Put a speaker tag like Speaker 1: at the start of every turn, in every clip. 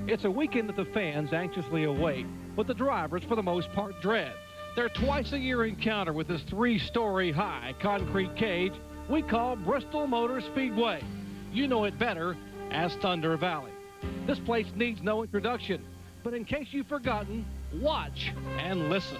Speaker 1: It's a weekend that the fans anxiously await, but the drivers, for the most part, dread. Their twice-a-year encounter with this 3-story high concrete cage we call Bristol Motor Speedway. You know it better as Thunder Valley. This place needs no introduction, but in case you've forgotten, watch and listen.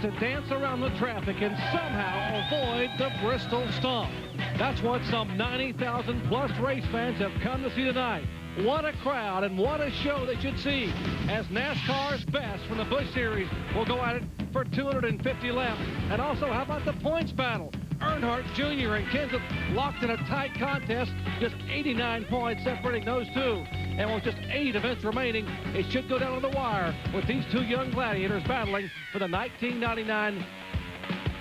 Speaker 1: To dance around the traffic and somehow avoid the Bristol Stomp. That's what some 90,000 plus race fans have come to see tonight. What a crowd and what a show they should see as NASCAR's best from the Busch Series will go at it for 250 laps. And also, how about the points battle? Earnhardt Jr. and Kenseth locked in a tight contest, just 89 points separating those two. And with just 8 events remaining, it should go down to the wire with these two young gladiators battling for the 1999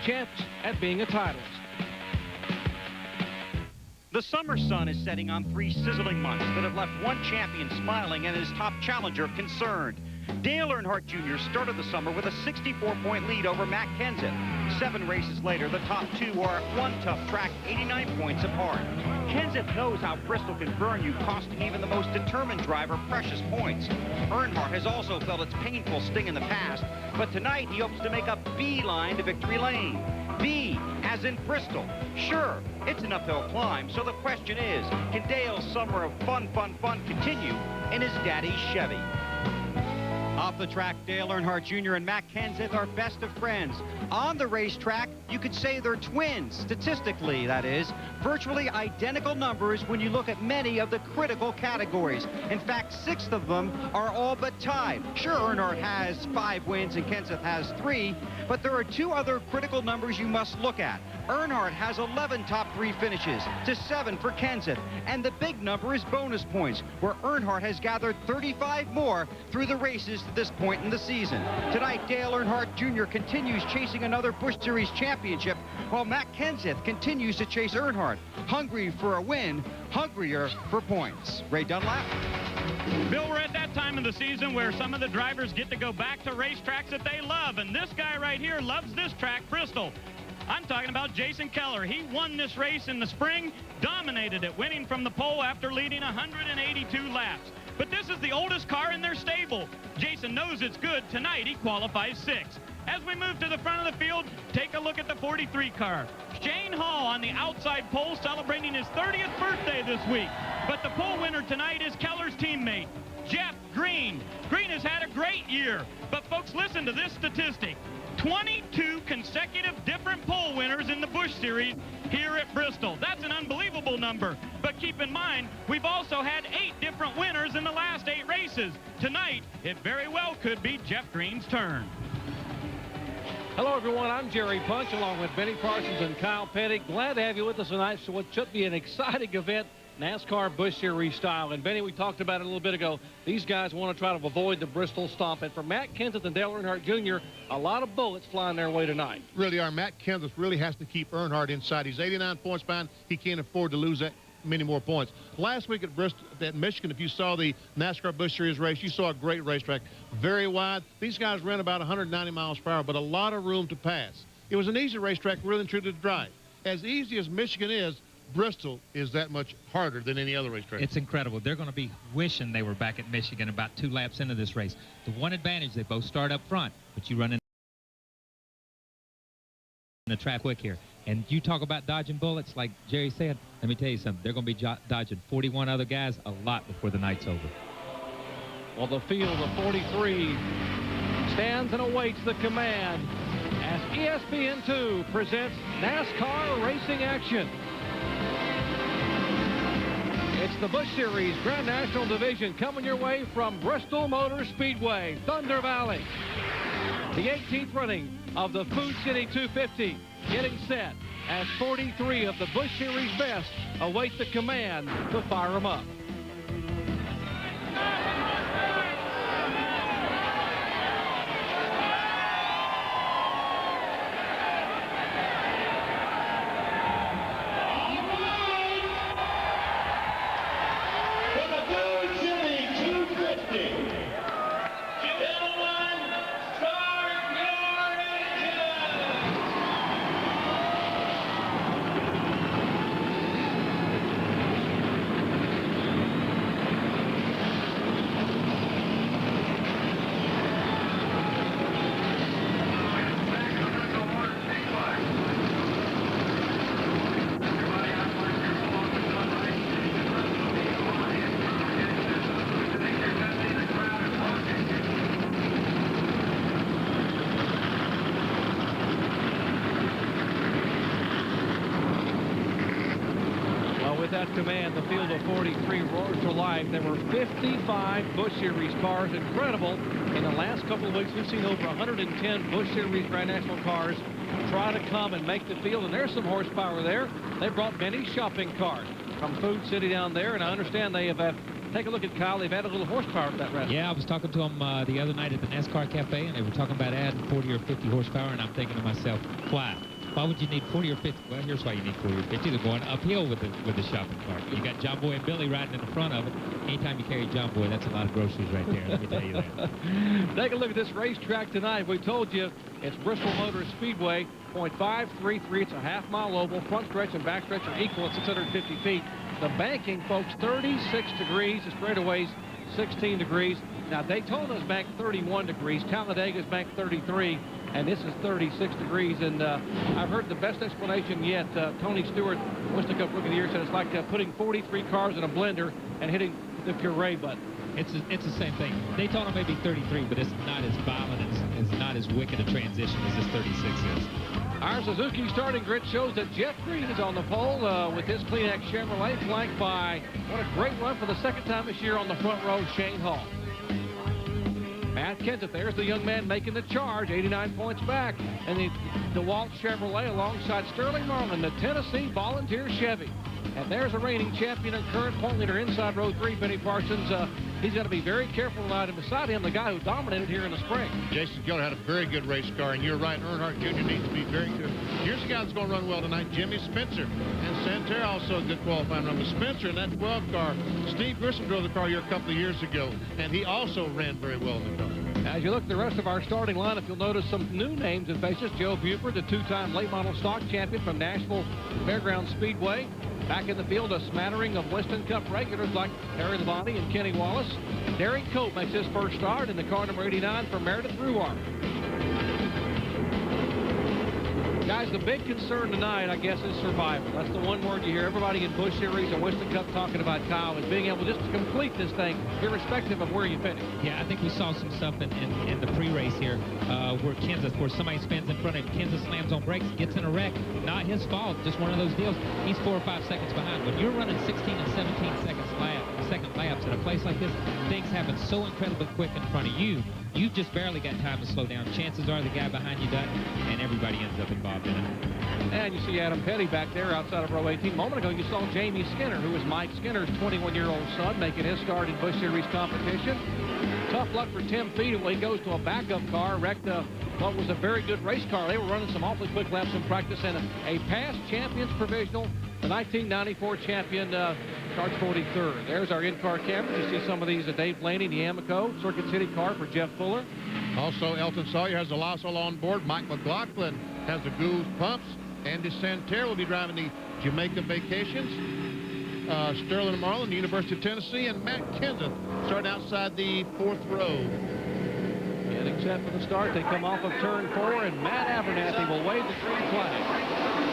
Speaker 1: chance at being a titleist.
Speaker 2: The summer sun is setting on 3 sizzling months that have left one champion smiling and his top challenger concerned. Dale Earnhardt Jr. started the summer with a 64-point lead over Matt Kenseth. 7 races later, the top 2 are at one tough track, 89 points apart. Kenseth knows how Bristol can burn you, costing even the most determined driver precious points. Earnhardt has also felt its painful sting in the past, but tonight he hopes to make a beeline to victory lane. B, as in Bristol. Sure, it's an uphill climb, so the question is, can Dale's summer of fun continue in his daddy's Chevy? Off the track, Dale Earnhardt Jr. and Matt Kenseth are best of friends. On the racetrack, you could say they're twins, statistically, that is. Virtually identical numbers when you look at many of the critical categories. In fact, 6 of them are all but tied. Sure, Earnhardt has 5 wins and Kenseth has 3, but there are 2 other critical numbers you must look at. Earnhardt has 11 top 3 finishes to 7 for Kenseth, and the big number is bonus points, where Earnhardt has gathered 35 more through the races to this point in the season. Tonight, Dale Earnhardt Jr. continues chasing another Busch Series championship, while Matt Kenseth continues to chase Earnhardt, hungry for a win, hungrier for points. Ray Dunlap.
Speaker 3: Bill, we're at that time of the season where some of the drivers get to go back to racetracks that they love, and this guy right here loves this track, Bristol. I'm talking about Jason Keller. He won this race in the spring, dominated it, winning from the pole after leading 182 laps. But this is the oldest car in their stable. Jason knows it's good. Tonight, he qualifies 6th. As we move to the front of the field, take a look at the 43 car. Shane Hall on the outside pole celebrating his 30th birthday this week. But the pole winner tonight is Keller's teammate, Jeff Green. Green has had a great year. But folks, listen to this statistic. 22 consecutive different pole winners in the Busch Series here at Bristol. That's an unbelievable number. But keep in mind, we've also had 8 different winners in the last 8 races. Tonight, it very well could be Jeff Green's turn.
Speaker 1: Hello, everyone. I'm Jerry Punch, along with Benny Parsons and Kyle Petty. Glad to have you with us tonight for what should be an exciting event, NASCAR Busch Series style. And Benny, we talked about it a little bit ago. These guys want to try to avoid the Bristol Stomp. And for Matt Kenseth and Dale Earnhardt Jr., a lot of bullets flying their way tonight.
Speaker 4: Really are. Matt Kenseth really has to keep Earnhardt inside. He's 89 points behind. He can't afford to lose that many more points. Last week at Bristol, at Michigan, if you saw the NASCAR Busch Series race, you saw a great racetrack. Very wide. These guys ran about 190 miles per hour, but a lot of room to pass. It was an easy racetrack, really and truly, to drive. As easy as Michigan is, Bristol is that much harder than any other racetrack.
Speaker 5: It's incredible. They're going to be wishing they were back at Michigan about 2 laps into this race. The one advantage, they both start up front, but you run in the track quick here. And you talk about dodging bullets, like Jerry said, let me tell you something. They're going to be dodging 41 other guys a lot before the night's over.
Speaker 1: Well, the field of 43 stands and awaits the command as ESPN2 presents NASCAR racing action. It's the Busch Series Grand National Division coming your way from Bristol Motor Speedway, Thunder Valley. The 18th running of the Food City 250 getting set. as 43 of the Busch Series best await the command to fire them up. With that command, the field of 43 roars to life. There were 55 Busch Series cars. Incredible. In the last couple of weeks, we've seen over 110 Busch Series Grand National cars try to come and make the field, and there's some horsepower there. They brought many shopping cars from Food City down there, and I understand they have take a look at Kyle. They've added a little horsepower to that race.
Speaker 5: Yeah, I was talking to them the other night at the NASCAR Cafe, and they were talking about adding 40 or 50 horsepower, and I'm thinking to myself, why? Why would you need 40 or 50? Well, here's why you need 40 or 50. They're going uphill with the shopping cart. You got John Boy and Billy riding in the front of it. Anytime you carry John Boy, that's a lot of groceries right there. Let me tell you that.
Speaker 1: Take a look at this racetrack tonight. We told you it's Bristol Motor Speedway, .533. It's a half-mile oval. Front stretch and back stretch are equal at 650 feet. The banking, folks, 36 degrees. The straightaways, 16 degrees. Now, Daytona's banked 31 degrees. Talladega's banked 33. And this is 36 degrees. And I've heard the best explanation yet. Tony Stewart, Winston Cup Rookie of the Year, said it's like putting 43 cars in a blender and hitting the puree button.
Speaker 5: It's the same thing. Daytona may be 33, but it's not as violent. It's not as wicked a transition as this 36 is.
Speaker 1: Our Suzuki starting grid shows that Jeff Green is on the pole with his Kleenex Chevrolet, flanked by, what a great run for the second time this year on the front row, Shane Hall. Matt Kenseth, there's the young man making the charge, 89 points back. And the DeWalt Chevrolet alongside Sterling Marlin, the Tennessee Volunteer Chevy. And there's a reigning champion and current point leader inside row 3, Benny Parsons. He's got to be very careful tonight. And beside him, the guy who dominated here in the spring.
Speaker 4: Jason Keller had a very good race car, and you're right, Earnhardt Jr. needs to be very good. Here's a guy that's going to run well tonight, Jimmy Spencer. And Santerre also a good qualifying run with Spencer in that 12 car. Steve Grissom drove the car here a couple of years ago, and he also ran very well in the car.
Speaker 1: As you look at the rest of our starting lineup, you'll notice some new names and faces. Joe Buford, the two-time late model stock champion from Nashville Fairgrounds Speedway. Back in the field, a smattering of Winston Cup regulars like Harry Labonte and Kenny Wallace. Derek Cope makes his first start in the car number 89 for Meredith Ruar. Guys, the big concern tonight, I guess, is survival. That's the one word you hear everybody in Busch Series and Winston Cup talking about, Kyle, is being able just to complete this thing, irrespective of where you finish.
Speaker 5: Yeah, I think we saw some stuff in the pre-race here where Kenseth, where somebody spins in front of him. Kenseth slams on brakes, gets in a wreck. Not his fault, just one of those deals. He's 4 or 5 seconds behind. When you're running 16 and 17 second laps at a place like this, things happen so incredibly quick in front of you. You've just barely got time to slow down. Chances are the guy behind you doesn't, and everybody ends up involved in it.
Speaker 1: And you see Adam Petty back there outside of row 18. A moment ago, you saw Jamie Skinner, who is Mike Skinner's 21-year-old son, making his start in Busch Series competition. Tough luck for Tim Feedle. He goes to a backup car, wrecked what was a very good race car. They were running some awfully quick laps in practice, and a past champions provisional. The 1994 champion starts 43rd. There's our in-car cameras. You see some of these, Dave Blaney, the Amoco Circuit City car for Jeff Fuller.
Speaker 4: Also, Elton Sawyer has the Losol on board. Mike McLaughlin has the Gould pumps. Andy Santerre will be driving the Jamaica Vacations. Sterling Marlin, the University of Tennessee, and Matt Kenseth starting outside the 4th row.
Speaker 1: Getting set for the start. They come off of turn 4, and Matt Abernathy will wave the green flag.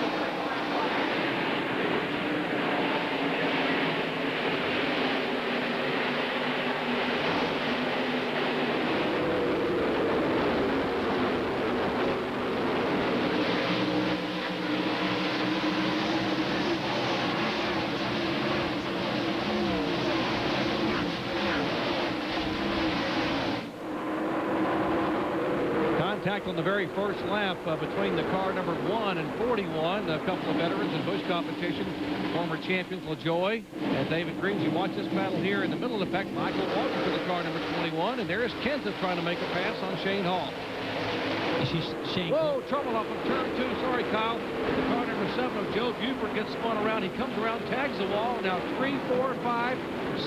Speaker 1: contact on the very first lap between the car number 1 and 41. A couple of veterans in Busch competition, former champions LaJoy and David Green. You watch this battle here in the middle of the pack. Michael Walker for the car number 21, and there is Kenseth trying to make a pass on Shane Hall.
Speaker 5: Shane.
Speaker 1: Whoa, trouble off of turn 2. Sorry, Kyle. The car number 7 of Joe Buford gets spun around. He comes around, tags the wall. Now 3, 4, 5,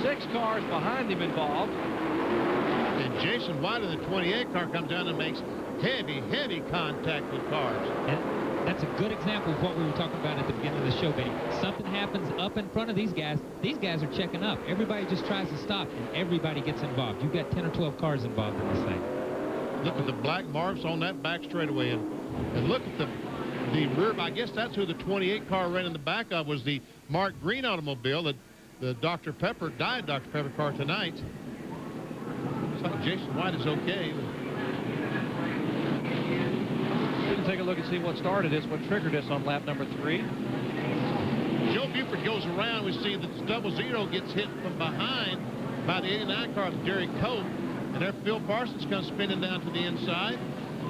Speaker 1: 6 cars behind him involved.
Speaker 4: And Jason White in the 28 car comes down and makes heavy contact with cars.
Speaker 5: And that's a good example of what we were talking about at the beginning of the show, Benny. Something happens up in front of these guys. These guys are checking up. Everybody just tries to stop, and everybody gets involved. You've got 10 or 12 cars involved in this thing.
Speaker 4: Look at the black marks on that back straightaway, and look at the rear. I guess that's who the 28 car ran in the back of, was the Mark Green automobile, that the Dr. Pepper car tonight. Looks like Jason White is okay.
Speaker 1: We can take a look and see what started this, what triggered this on lap number 3.
Speaker 4: Joe Buford goes around. We see that Double Zero gets hit from behind by the 89 car of Jerry Cope. And there Phil Parsons comes spinning down to the inside.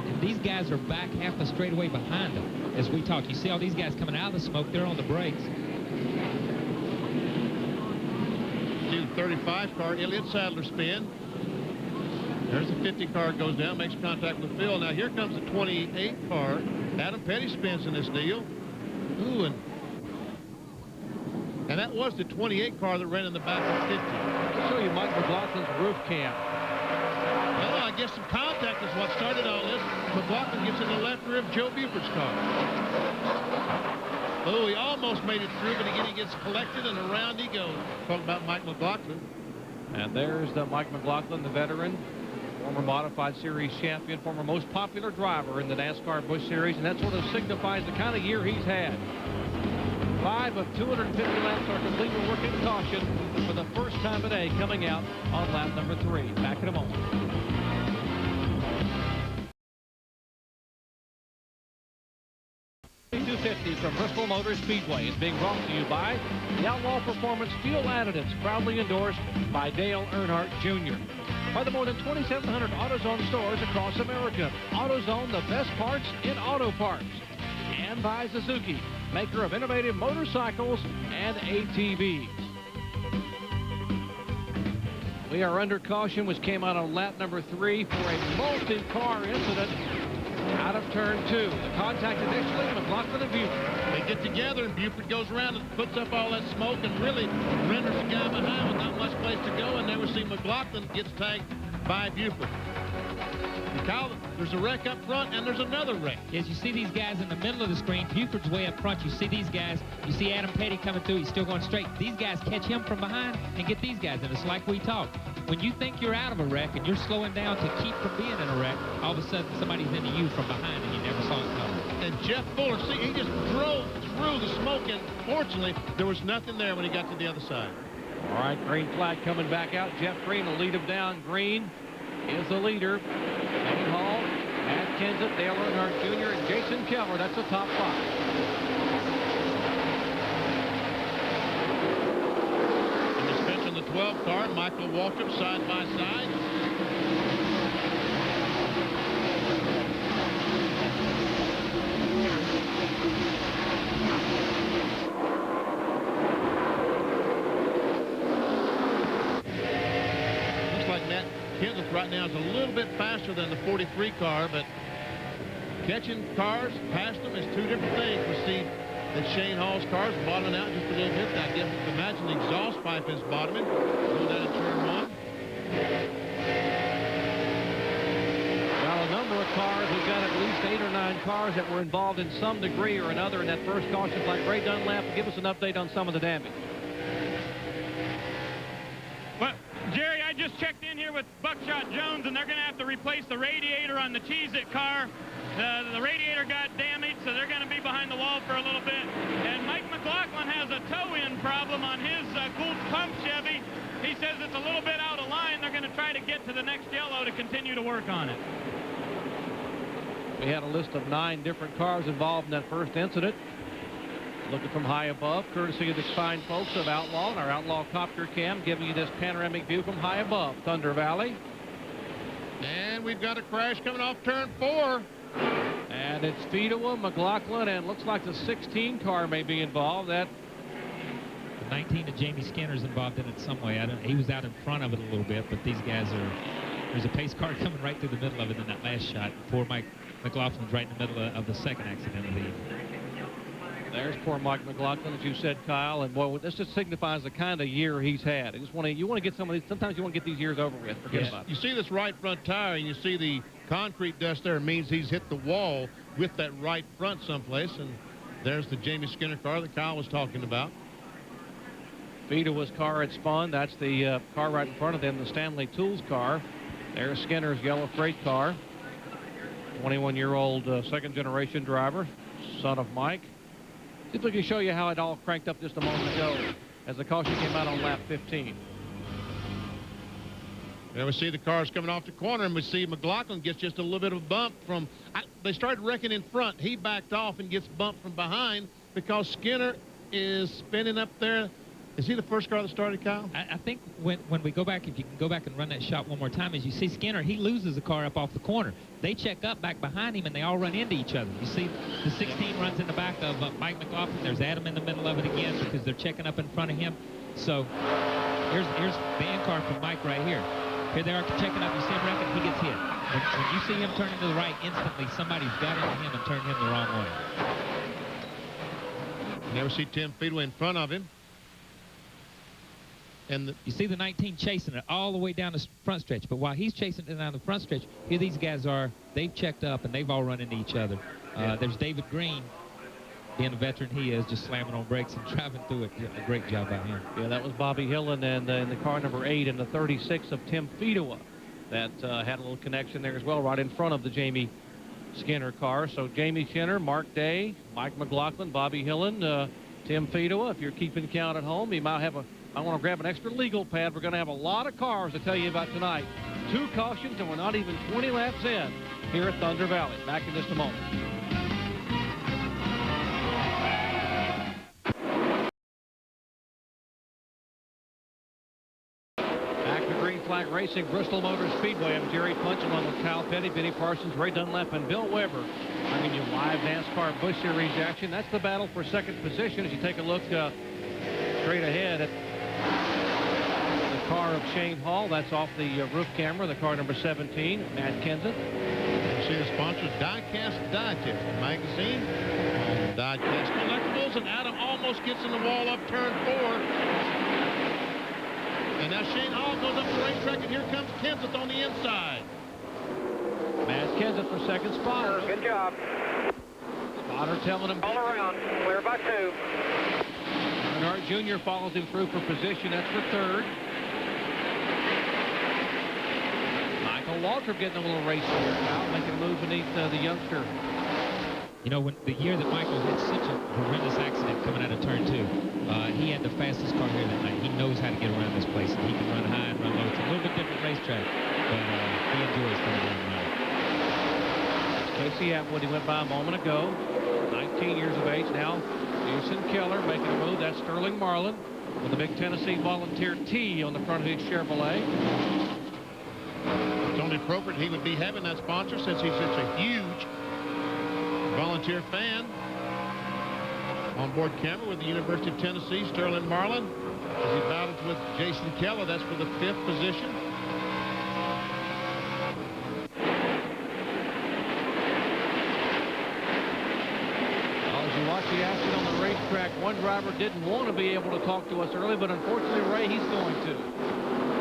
Speaker 5: And these guys are back half the straightaway behind them as we talk. You see all these guys coming out of the smoke. They're on the brakes.
Speaker 4: See the 35 car, Elliott Sadler spin. There's the 50 car, goes down, makes contact with Phil. Now here comes the 28 car. Adam Petty spins in this deal. Ooh, and that was the 28 car that ran in the back of 50.
Speaker 1: I'll show you Mike McLaughlin's roof cam.
Speaker 4: Well, I guess some contact is what started all this. McLaughlin gets in the left rear of Joe Buford's car. Oh, he almost made it through, but again he gets collected and around he goes. Talk about Mike McLaughlin.
Speaker 1: And there's the Mike McLaughlin, the veteran, former Modified Series champion, former most popular driver in the NASCAR Busch Series, and that sort of signifies the kind of year he's had. 5 of 250 laps are complete. We're working caution for the first time today, coming out on lap number 3. Back in a moment. From Bristol Motor Speedway is being brought to you by the Outlaw Performance Fuel Additives, proudly endorsed by Dale Earnhardt Jr. By the more than 2,700 AutoZone stores across America. AutoZone, the best parts in auto parts. And by Suzuki, maker of innovative motorcycles and ATVs. We are under caution, which came out on lap number 3 for a multi-car incident out of turn 2. The contact initially, McLaughlin and Buford.
Speaker 4: They get together and Buford goes around and puts up all that smoke and really renders the guy behind with not much place to go, and there we see McLaughlin gets tagged by Buford. And Kyle, there's a wreck up front and there's another wreck.
Speaker 5: As you see these guys in the middle of the screen, Buford's way up front. You see these guys, you see Adam Petty coming through, he's still going straight. These guys catch him from behind and get these guys, and it's like we talked. When you think you're out of a wreck and you're slowing down to keep from being in a wreck, all of a sudden somebody's into you from behind and you never saw it coming.
Speaker 4: And Jeff Fuller, see, he just drove through the smoke, and fortunately, there was nothing there when he got to the other side.
Speaker 1: All right, green flag coming back out. Jeff Green will lead him down. Green is the leader. Shane Hall, Matt Kenseth, Dale Earnhardt Jr., and Jason Keller. That's the top 5.
Speaker 4: In the bench on the 12 car, Michael Waltrip side by side. Kenseth right now is a little bit faster than the 43 car, but catching cars past them is 2 different things. We see that Shane Hall's car is bottoming out just a little bit. I guess imagine the exhaust pipe is bottoming. Go down to turn 1.
Speaker 1: Well, a number of cars, we've got at least 8 or 9 cars that were involved in some degree or another in that first caution flag. Ray Dunlap will give us an update on some of the damage.
Speaker 3: Well, Jerry, I just checked in here with Buckshot Jones, and they're going to have to replace the radiator on the Cheez-It car. The radiator got damaged, so they're going to be behind the wall for a little bit. And Mike McLaughlin has a toe-in problem on his Gould Pump Chevy. He says it's a little bit out of line. They're going to try to get to the next yellow to continue to work on it.
Speaker 1: We had a list of 9 different cars involved in that first incident. Looking from high above, courtesy of the fine folks of Outlaw and our Outlaw Copter Cam, giving you this panoramic view from high above Thunder Valley.
Speaker 4: And we've got a crash coming off turn 4.
Speaker 1: And it's Fedewa, McLaughlin, and looks like the 16 car may be involved. That
Speaker 5: The 19 of Jamie Skinner's involved in it some way. He was out in front of it a little bit, but these guys are... There's a pace car coming right through the middle of it in that last shot. Poor Mike McLaughlin's right in the middle of the second accident of the evening.
Speaker 1: There's poor Mike McLaughlin, as you said, Kyle. And boy, this just signifies the kind of year he's had. You want to get some of these. Sometimes you want to get these years over with. Forget about it.
Speaker 4: You see this right front tire, and you see the concrete dust there. It means he's hit the wall with that right front someplace. And there's the Jamie Skinner car that Kyle was talking about.
Speaker 1: Fedewa's car had spun. That's the car right in front of them, the Stanley Tools car. There's Skinner's yellow freight car. 21-year-old second-generation driver, son of Mike. See if we can show you how it all cranked up just a moment ago as the caution came out on lap 15.
Speaker 4: There we see the cars coming off the corner, and we see McLaughlin gets just a little bit of a bump from... they started wrecking in front. He backed off and gets bumped from behind because Skinner is spinning up there. Is he the first car that started, Kyle?
Speaker 5: I think when we go back, if you can go back and run that shot one more time, as you see Skinner, he loses the car up off the corner. They check up back behind him, and they all run into each other. You see the 16 runs in the back of Mike McLaughlin. There's Adam in the middle of it again because they're checking up in front of him. So here's the end car from Mike right here. Here they are checking up. You see him wrecking, he gets hit. When you see him turning to the right, instantly somebody's got into him and turned him the wrong way.
Speaker 4: You never see Tim Fedewa in front of him. And
Speaker 5: you see the 19 chasing it all the way down the front stretch. But while he's chasing it down the front stretch, here these guys are. They've checked up, and they've all run into each other. There's David Green, being the veteran he is, just slamming on brakes and driving through it. A great job by him.
Speaker 1: Yeah, that was Bobby Hillen, and in the car number 8 and the 36 of Tim Fedewa. That had a little connection there as well, right in front of the Jamie Skinner car. So Jamie Skinner, Mark Day, Mike McLaughlin, Bobby Hillen, Tim Fedewa. If you're keeping count at home, you might have a... I want to grab an extra legal pad. We're going to have a lot of cars to tell you about tonight. 2 cautions, and we're not even 20 laps in here at Thunder Valley. Back in just a moment. Back to Green Flag Racing, Bristol Motor Speedway. I'm Jerry Punch along with Kyle Petty, Benny Parsons, Ray Dunlap, and Bill Weber. Bringing you live NASCAR Busch Series action. That's the battle for second position as you take a look straight ahead at the car of Shane Hall. That's off the roof camera, the car number 17, Matt Kenseth.
Speaker 4: You see the sponsor, Diecast Digest Magazine. Diecast Collectibles, and Adam almost gets in the wall up turn 4. And now Shane Hall goes up the racetrack, and here comes Kenseth on the inside.
Speaker 1: Matt Kenseth for second spot.
Speaker 6: Good job.
Speaker 1: Spotter telling him
Speaker 6: All around. Clear by 2.
Speaker 1: Earnhardt Jr. follows him through for position. That's for third. Michael Waltrip getting a little race here now, making a move beneath the youngster.
Speaker 5: You know, when the year that Michael had such a horrendous accident coming out of turn 2, he had the fastest car here that night. He knows how to get around this place, and he can run high and run low. It's a little bit different racetrack, but he enjoys coming around the night.
Speaker 1: Casey Atwood, he went by a moment ago, 19 years of age now. Jason Keller making a move. That's Sterling Marlin with the big Tennessee Volunteer T on the front of his Chevrolet.
Speaker 4: It's only appropriate he would be having that sponsor since he's such a huge Volunteer fan. On board camera with the University of Tennessee, Sterling Marlin, as he battles with Jason Keller. That's for the 5th position.
Speaker 1: Watch the action on the racetrack. One driver didn't want to be able to talk to us early, but unfortunately, Ray, he's going to.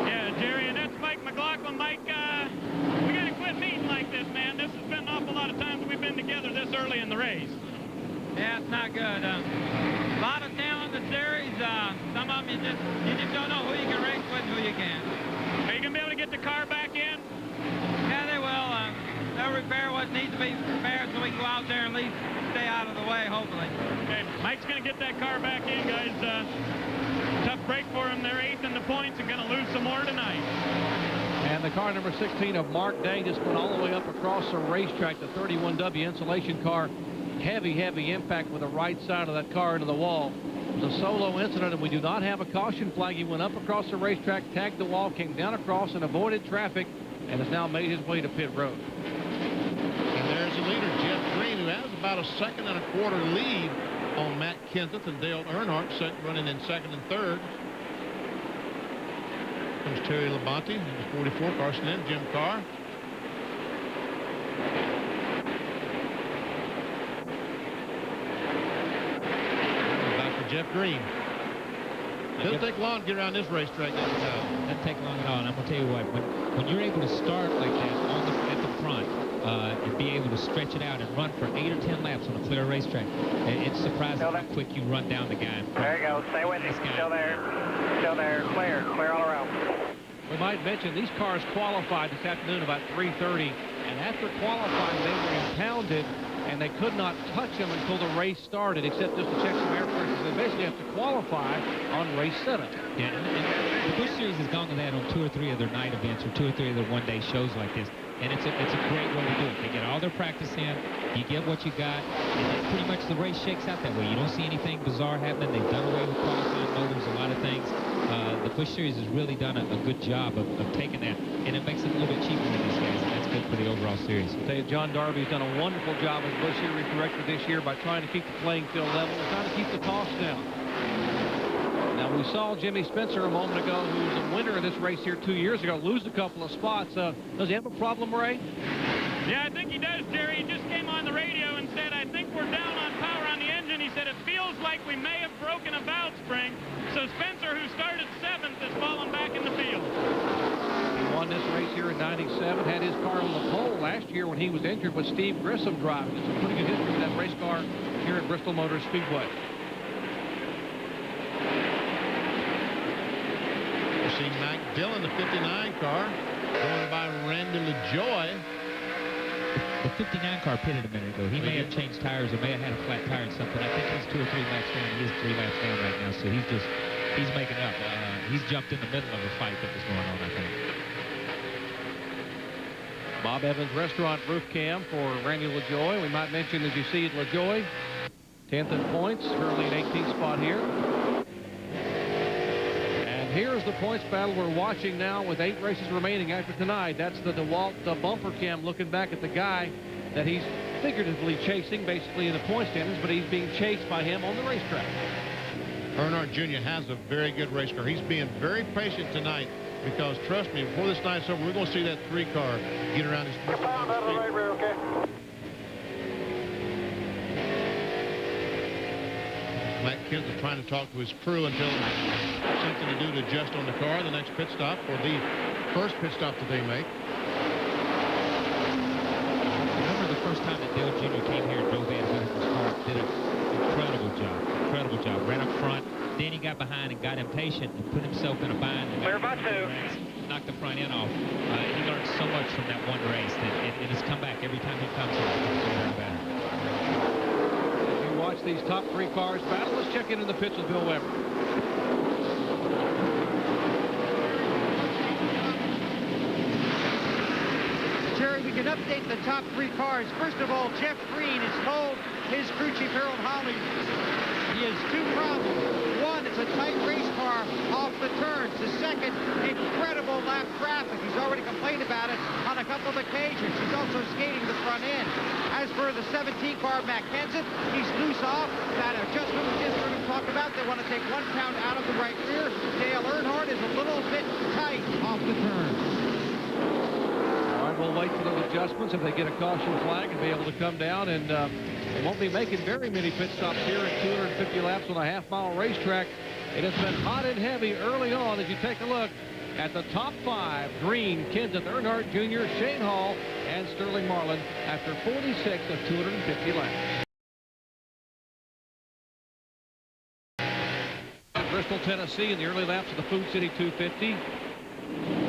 Speaker 3: Yeah, Jerry, and that's Mike McLaughlin. Mike, we got to quit meeting like this, man. This has been an awful lot of times we've been together this early in the race.
Speaker 7: Yeah, it's not good. A lot of talent in the series. Some of them you just don't know who you can race with and who you can't.
Speaker 3: Are you going to be able to get the car back in?
Speaker 7: Yeah, they will. They'll repair what needs to be repaired so we can go out there and at least stay out of the way, hopefully.
Speaker 3: Okay, Mike's going to get that car back in, guys. Tough break for him. They're 8th in the points and going to lose some more tonight.
Speaker 1: And the car number 16 of Mark Day just went all the way up across the racetrack. The 31W insulation car. Heavy impact with the right side of that car into the wall. It was a solo incident, and we do not have a caution flag. He went up across the racetrack, tagged the wall, came down across, and avoided traffic and has now made his way to pit road.
Speaker 4: And there's the leader, Jeff Green, who has about a 2 1/4 lead on Matt Kenseth and Dale Earnhardt, running in second and third. Comes Terry Labonte, number 44, Carson in, Jim Carr. Back to Jeff Green. Doesn't take long to get around this racetrack.
Speaker 5: Doesn't take long at all. And I'm going to tell you what, when you're able to start like that at the front and be able to stretch it out and run for 8 or 10 laps on a clear racetrack, it's surprising how quick you run down the guy in front.
Speaker 6: There you go. Stay with me. Still there. Still there. Clear. Clear all around.
Speaker 1: We might mention these cars qualified this afternoon about 3:30, and after qualifying they were impounded and they could not touch them until the race started, except just to check some air pressure. They basically have to qualify on race setup.
Speaker 5: Yeah, and the Busch Series has gone to that on 2 or 3 of their night events or 2 or 3 of their one-day shows like this, and it's a great way to do it. They get all their practice in, you get what you got, and then pretty much the race shakes out that way. You don't see anything bizarre happening. They've done away with qualifying motors, a lot of things. The Busch Series has really done a good job of taking that, and it makes it a little bit cheaper for these guys, and that's good for the overall series.
Speaker 1: I'll tell you, John Darby's done a wonderful job as Busch Series director this year by trying to keep the playing field level and trying to keep the costs down. Now, we saw Jimmy Spencer a moment ago, who was a winner of this race here 2 years ago, lose a couple of spots. Does he have a problem, Ray?
Speaker 3: Yeah, I think he does, Jerry. He just came on the radio and said, I think we're down on power on the engine. He said, it feels like we may have broken a valve spring. So Spencer, who started 7th, has fallen back in the field.
Speaker 1: He won this race here in '97, had his car on the pole last year when he was injured with Steve Grissom driving. It's a pretty good history for that race car here at Bristol Motor Speedway.
Speaker 4: You see Mac Dillon, the 59 car, going by Randy LaJoy.
Speaker 5: The 59 car pitted a minute ago. He may have changed tires or may have had a flat tire or something. I think he's 2 or 3 laps down. He is 3 laps down right now, so he's making up. He's jumped in the middle of a fight that was going on, I think.
Speaker 1: Bob Evans Restaurant roof cam for Randy LaJoy. We might mention, as you see it, LaJoy, 10th in points, currently in 18th spot here. And here's the points battle we're watching now with 8 races remaining after tonight. That's the DeWalt bumper cam looking back at the guy that he's figuratively chasing, basically in the point standings, but he's being chased by him on the racetrack.
Speaker 4: Earnhart Jr. has a very good race car. He's being very patient tonight because, trust me, before this night's over, we're going to see that 3 car get around his Bristol Motor Speedway.
Speaker 6: Okay.
Speaker 4: Matt Kenseth trying to talk to his crew until something to do to adjust on the car. The next pit stop, or the first pit stop that they make.
Speaker 5: Remember the first time that Dale Jr. came here and drove Van Hoover's car, did an incredible job. Ran up front, then he got behind and got impatient and put himself in a bind.
Speaker 6: Clear by 2.
Speaker 5: Knocked the front end off. He learned so much from that one race that it has come back every time he comes here. He's learning better.
Speaker 1: As you watch these top 3 cars battle, let's check in the pits with Bill Weber.
Speaker 8: Jerry, we can update the top 3 cars. First of all, Jeff Green has told his crew chief, Harold Holly, he has 2 problems. One, it's a tight race car off the turns. The second, incredible lap traffic. He's already complained about it on a couple of occasions. He's also skating the front end. As for the 17 car, Matt Kenseth, he's loose off. That adjustment we just heard him talk about, they want to take 1 pound out of the right rear. Dale Earnhardt is a little bit tight off the turns.
Speaker 1: All right, we'll wait for those adjustments if they get a caution flag and be able to come down, and they won't be making very many pit stops here at 250 laps on a half-mile racetrack. It has been hot and heavy early on as you take a look at the top 5. Green, Kenseth, Earnhardt Jr., Shane Hall, and Sterling Marlin after 46 of 250 laps. Bristol, Tennessee in the early laps of the Food City 250.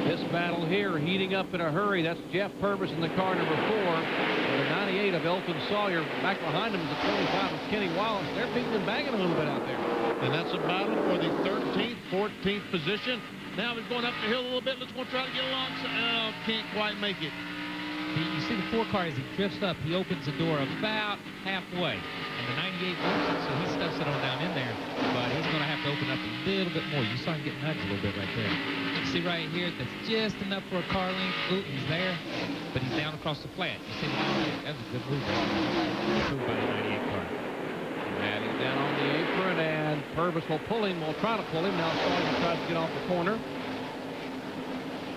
Speaker 1: This battle here heating up in a hurry. That's Jeff Purvis in the car number 4. The 98 of Elton Sawyer. Back behind him is the 25 of Kenny Wallace. They're beating and banging a little bit out there.
Speaker 4: And that's a battle for the 13th, 14th position. Now he's going up the hill a little bit. Let's go try to get along. Can't quite make it.
Speaker 5: You see the 4 car as he drifts up, he opens the door about halfway. and the 98 works it, so he stuffs it on down in there. But he's going to have to open up a little bit more. You saw him get nudged a little bit right there. You see right here, that's just enough for a car length. Ooh, he's there, but he's down across the flat. You see that was a good move there. Good move by the 98 car.
Speaker 1: Maddie down on the apron, and Purvis will pull him. Will try to pull him. Now Sawyer tries to get off the corner.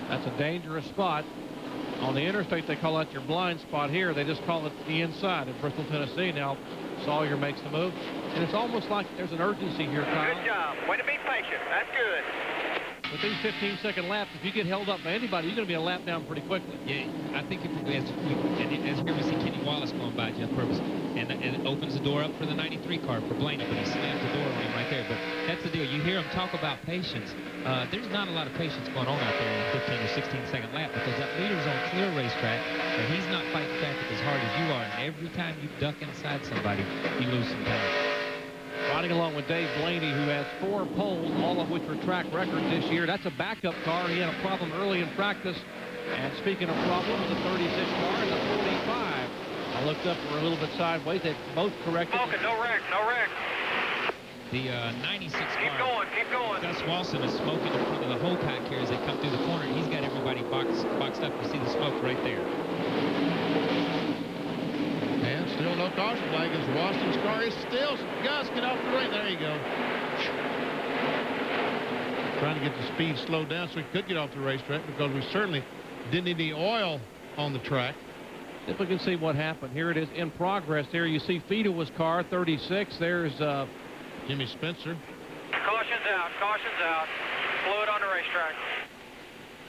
Speaker 1: That's a dangerous spot. On the interstate, they call that your blind spot. Here, they just call it the inside in Bristol, Tennessee. Now, Sawyer makes the move. And it's almost like there's an urgency here, Kyle.
Speaker 6: Good job. Way to be patient. That's good.
Speaker 1: With these 15-second laps, if you get held up by anybody, you're going to be a lap down pretty quickly.
Speaker 5: Yeah, I think as here we see Kenny Wallace going by Jeff Purvis, and it opens the door up for the 93 car for Blaney, but he slams the door on him right there. But that's the deal. You hear him talk about patience. There's not a lot of patience going on out there in the 15 or 16-second lap because that leader's on clear racetrack, and he's not fighting traffic as hard as you are. And every time you duck inside somebody, you lose some time.
Speaker 1: Riding along with Dave Blaney, who has 4 poles, all of which were track records this year. That's a backup car. He had a problem early in practice. And speaking of problems, the 36 car and the 45. I looked up for a little bit sideways. They both corrected.
Speaker 6: Smoking, no wreck, no wreck.
Speaker 5: The 96 car.
Speaker 6: Keep going, keep going.
Speaker 5: Gus Walson is smoking in front of the whole pack here as they come through the corner. He's got everybody boxed up. You see the smoke right there.
Speaker 4: And still no caution flag as Waston's car is still. Gus, get off the race. There you go. Trying to get the speed slowed down so he could get off the racetrack because we certainly didn't need any oil on the track.
Speaker 1: If we can see what happened. Here it is in progress. There you see Fidowa's car, 36. There's
Speaker 4: Jimmy Spencer.
Speaker 6: Caution's out. Fluid on the racetrack.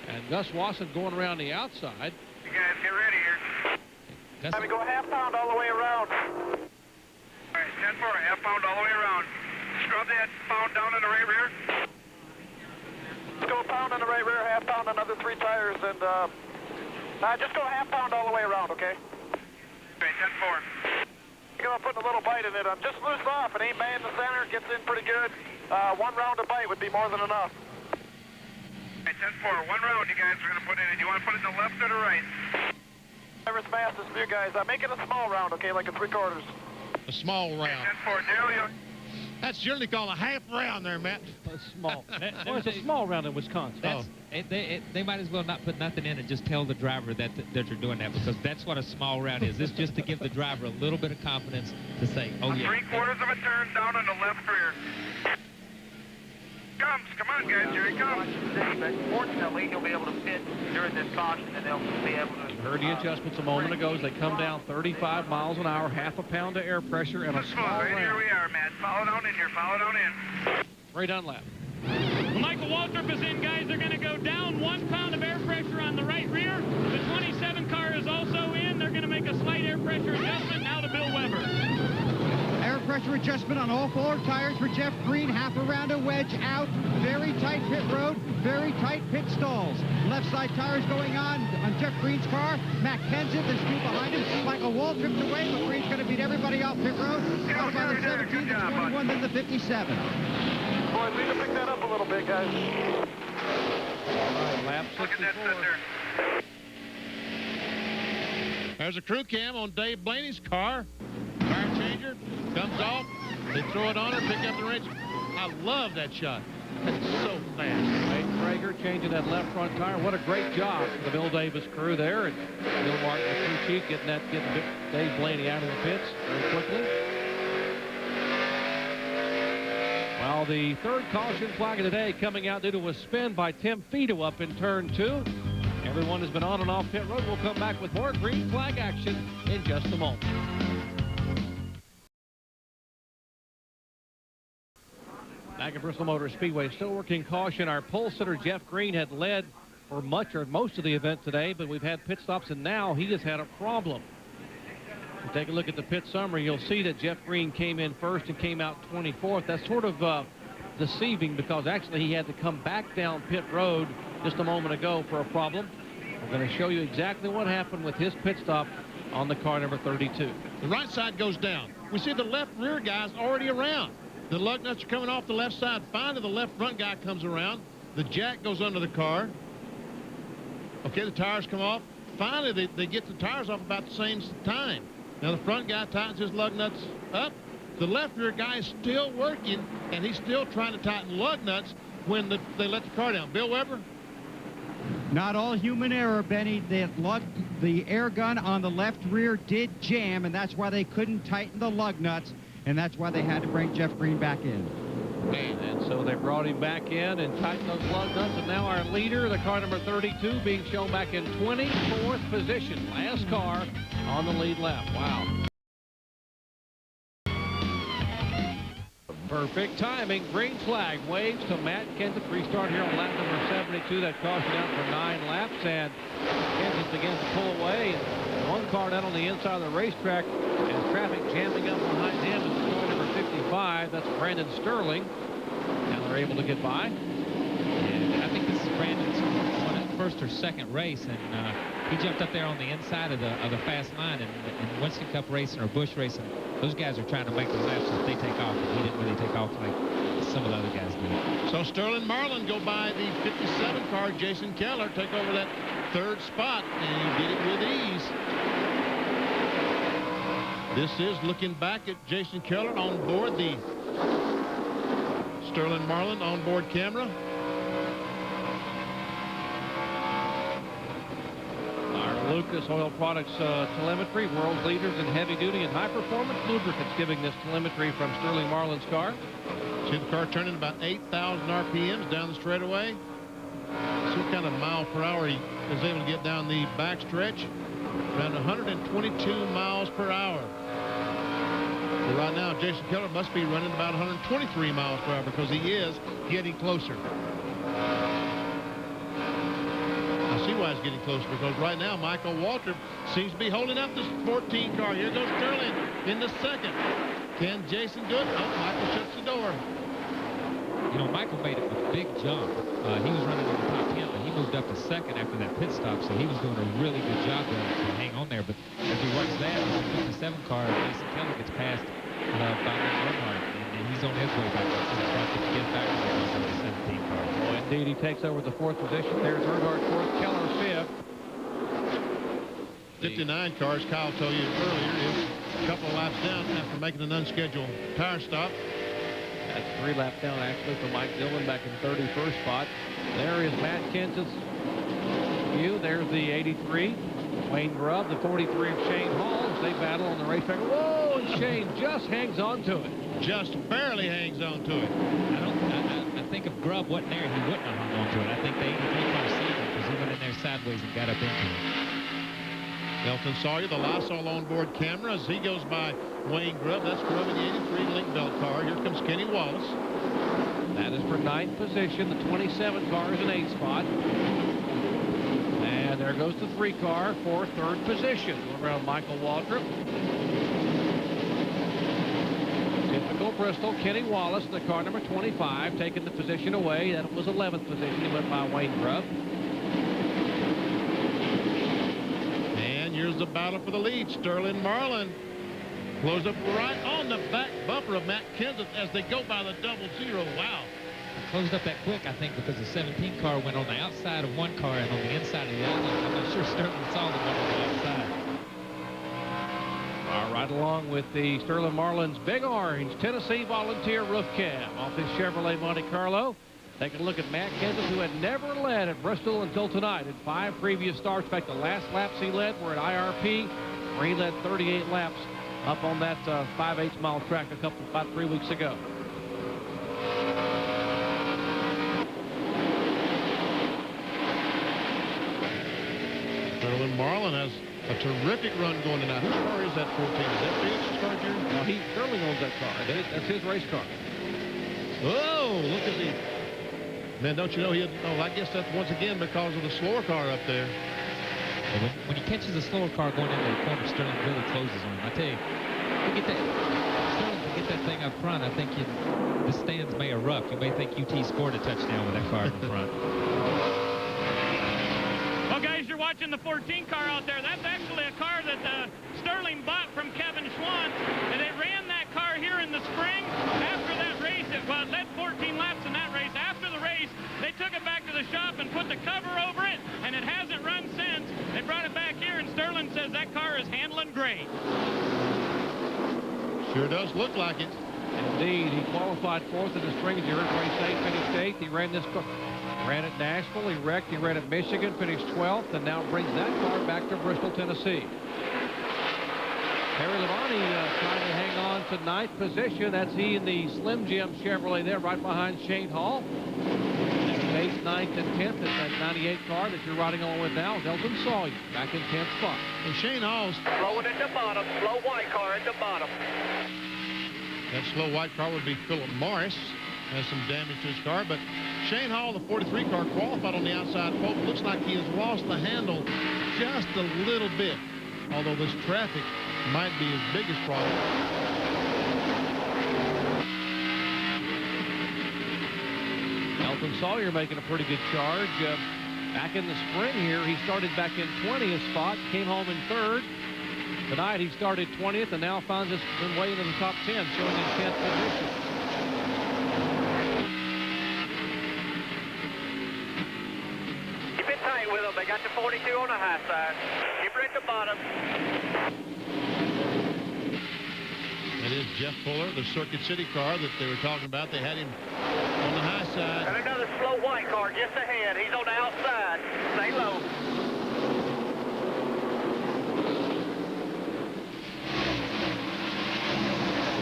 Speaker 1: And Gus Wasson going around the outside.
Speaker 6: You guys get ready here.
Speaker 5: Gus,
Speaker 6: Go half pound all the way around. All right, stand for half pound all the way around. Scrub that pound down in the right rear. Let's go pound on the right rear, half pound on other 3 tires, and just go half pound all the way around, okay? Okay, 10-4. You're gonna put a little bite in it. Just loose off. It ain't bad in the center. Gets in pretty good. 1 round of bite would be more than enough. Okay, 10-4. 1 round you guys are gonna put in it. You want to put it in the left or the right? Whatever's fastest for you guys. Make it a small round, okay? Like a 3/4.
Speaker 4: A small round.
Speaker 6: Okay, 10-4. Daryl,
Speaker 4: That's generally called a half round there, Matt.
Speaker 1: Small. Well, it's a small round in Wisconsin.
Speaker 5: They might as well not put nothing in and just tell the driver that you're doing that because that's what a small round is. It's just to give the driver a little bit of confidence to say, oh, yeah.
Speaker 6: 3/4 of a turn down on the left rear. Come on, guys, here he comes. But fortunately, he'll be able to pit during this caution, and they'll be able to...
Speaker 1: You heard the adjustments a moment ago as they come down 35 miles an hour, half a pound of air pressure, and a small
Speaker 6: Right here
Speaker 1: round.
Speaker 6: we are, Matt. Follow down in here. Follow down in.
Speaker 1: Ray Dunlap.
Speaker 3: Michael Waltrip is in, guys. They're going to go down 1 pound of air pressure on the right rear. The 27 car is also in. They're going to make a slight air pressure adjustment now to Bill Weber.
Speaker 8: Air pressure adjustment on all 4 tires for Jeff Green. Half a round of wedge out. Very tight pit road. Very tight pit stalls. Left side tires going on Jeff Green's car. Matt Kenseth is 2 behind him. Michael Waltrip's away, but Green's going to beat everybody off pit road. Followed by the 17, the 21, then the 57.
Speaker 6: Boys, we need to pick that up a little bit, guys.
Speaker 1: Lap
Speaker 6: Look at that
Speaker 1: 64.
Speaker 6: center.
Speaker 4: There's a crew cam on Dave Blaney's car. Tire changer comes off. They throw it on her, pick up the wrench. I love that shot. That's so fast.
Speaker 1: Nate Prager changing that left front tire. What a great job for the Bill Davis crew there. And Bill Martin, the crew chief, getting Dave Blaney out of the pits very quickly. Well, the 3rd caution flag of the day coming out due to a spin by Tim Fido up in turn 2. Everyone has been on and off pit road. We'll come back with more green flag action in just a moment. Back at Bristol Motor Speedway, still working caution. Our pole sitter, Jeff Green, had led for much or most of the event today, but we've had pit stops, and now he has had a problem. If you take a look at the pit summary, you'll see that Jeff Green came in first and came out 24th. That's sort of deceiving because actually he had to come back down pit road just a moment ago for a problem. We're going to show you exactly what happened with his pit stop on the car number 32.
Speaker 4: The right side goes down. We see the left rear guy's already around. The lug nuts are coming off the left side. Finally, the left front guy comes around. The jack goes under the car. Okay, the tires come off. Finally, they get the tires off about the same time. Now, the front guy tightens his lug nuts up. the left rear guy is still working, and he's still trying to tighten lug nuts when they let the car down. Bill Weber?
Speaker 8: Not all human error, Benny. The air gun on the left rear did jam, and that's why they couldn't tighten the lug nuts, and that's why they had to bring Jeff Green back in.
Speaker 1: And so they brought him back in and tightened those lug nuts, and now our leader, the car number 32, being shown back in 24th position. Last car on the lead lap. Wow. Perfect timing. Green flag waves to Matt Kenseth. Restart here on lap number 72. That caution out for 9 laps, and Kenseth begins to pull away. And one car down on the inside of the racetrack, and traffic jamming up behind him is car number 55. That's Brandon Sterling. Now they're able to get by.
Speaker 5: And I think this is Brandon's first or second race, and he jumped up there on the inside of the fast line. And in Winston Cup racing or Busch racing, those guys are trying to make the laps if they take off, and he didn't really take off like some of the other guys did.
Speaker 4: So Sterling Marlin go by the 57 car, Jason Keller, take over that 3rd spot, and he did it with ease. This is looking back at Jason Keller on board the Sterling Marlin onboard camera.
Speaker 1: Lucas Oil Products telemetry, world leaders in heavy duty and high performance lubricants, giving this telemetry from Sterling Marlin's car.
Speaker 4: See the car turning about 8,000 RPMs down the straightaway. See what kind of mile per hour he is able to get down the back stretch. Around 122 miles per hour. So right now, Jason Keller must be running about 123 miles per hour because he is getting closer. See why he's getting closer, because right now Michael Waltrip seems to be holding up this 14 car. Here goes Sterling in the second. Can Jason do it? Oh, Michael shuts the door.
Speaker 5: You know, Michael made a big jump. He was running in the top 10, but he moved up to second after that pit stop, so he was doing a really good job to hang on there. But as we watch that, the 57 car, Jason Keller gets passed by Earnhardt, and he's on his way back up to the front to get back to the 17 car.
Speaker 1: Oh, indeed, he takes over the 4th position. There's Earnhardt 4th, Keller 5th.
Speaker 4: 59 cars, Kyle told you earlier, is a couple of laps down after making an unscheduled tire stop.
Speaker 1: That's 3 laps down, actually, for Mike Dillon back in 31st spot. There is Matt Kenseth's view. There's the 83. Wayne Grubb, the 43 of Shane Hall, as they battle on the racetrack. Whoa, and Shane just hangs on to it.
Speaker 4: Just barely hangs on to it.
Speaker 5: I think if Grubb wasn't there, he wouldn't have hung on to it. I think the 83 car saved it because he went in there sideways and got up into it.
Speaker 4: Elton Sawyer, the Lysol onboard camera, as he goes by Wayne Grubb. That's Grubb in the 83 link belt car. Here comes Kenny Wallace.
Speaker 1: That is for 9th position. The 27 car is an 8th spot. And there goes the 3 car for 3rd position. Around Michael Waltrip. Typical Bristol. Kenny Wallace, the car number 25, taking the position away. That was 11th position. He went by Wayne Grubb.
Speaker 4: Here's the battle for the lead. Sterling Marlin blows up right on the back bumper of Matt Kenseth as they go by the 00. Wow.
Speaker 5: Closed up that quick, I think, because the 17 car went on the outside of one car and on the inside of the other. I'm not sure Sterling saw the one on the outside.
Speaker 1: All right, along with the Sterling Marlin's Big Orange Tennessee Volunteer roof cab off his Chevrolet Monte Carlo. Taking a look at Matt Kenseth, who had never led at Bristol until tonight in 5 previous starts. In fact, the last laps he led were at IRP, where he led 38 laps up on that 5/8 mile track about 3 weeks ago.
Speaker 4: Sterling Marlin has a terrific run going tonight. Whose car is that 14? Is that Felix's car, Jerry?
Speaker 1: No, Sterling owns that car. That's his race car.
Speaker 4: Oh, look at the... Man, don't you know I guess that's once again because of the slower car up there.
Speaker 5: Well, when he catches a slower car going into the corner, Sterling really closes on him. I tell you, Sterling can get that thing up front. I think the stands may erupt. You may think UT scored a touchdown with that car up in front.
Speaker 3: Well, guys, you're watching the 14 car out there. That's actually a car that Sterling bought from Kevin Schwantz, and they ran that car here in the spring. After that race, it led 14 laps in that race. After the race, they took it back to the shop and put the cover over it, and it hasn't run since. They brought it back here, and Sterling says that car is handling great.
Speaker 4: Sure does look like it.
Speaker 1: Indeed, he qualified fourth in the Springs. You heard Ray say finished eighth. He ran at Nashville. He wrecked. He ran at Michigan, finished 12th, and now brings that car back to Bristol, Tennessee. Harry Labonte trying to hang on to ninth position. That's he in the Slim Jim Chevrolet there, right behind Shane Hall. Base 9th and 10th is that 98 car that you're riding along with now. Elton Sawyer back in 10th spot.
Speaker 4: And Shane Hall's
Speaker 6: Slowing at the bottom. Slow white car at the bottom.
Speaker 4: that slow white car would be Philip Morris. Has some damage to his car, but Shane Hall, the 43 car, qualified on the outside pope. Looks like he has lost the handle just a little bit, although this traffic might be his biggest problem.
Speaker 1: Elton Sawyer making a pretty good charge. Back in the spring here, he started back in 20th spot, came home in 3rd. Tonight he started 20th and now finds his way into the top 10, showing in 10th position.
Speaker 6: Keep it tight with them. They got the 42 on the high side. Keep it at the bottom.
Speaker 4: It is Jeff Fuller, the Circuit City car that they were talking about. They had him on the high side.
Speaker 6: And another slow white car just ahead. He's on the outside. Stay low.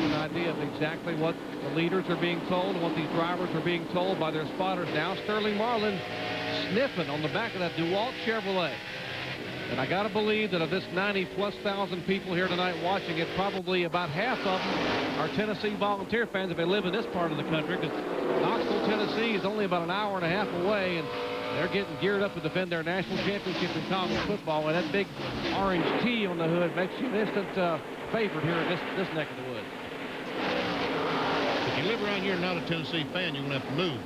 Speaker 1: An idea of exactly what the leaders are being told and what these drivers are being told by their spotters now. Sterling Marlin sniffing on the back of that DeWalt Chevrolet. And I got to believe that of this 90,000+ people here tonight watching it, probably about half of them are Tennessee Volunteer fans if they live in this part of the country, because Knoxville, Tennessee is only about an hour and a half away, and they're getting geared up to defend their national championship in college football. And that big orange T on the hood makes you an instant favorite here in this neck of the woods.
Speaker 4: If you live around here and not a Tennessee fan, you're going to have to move.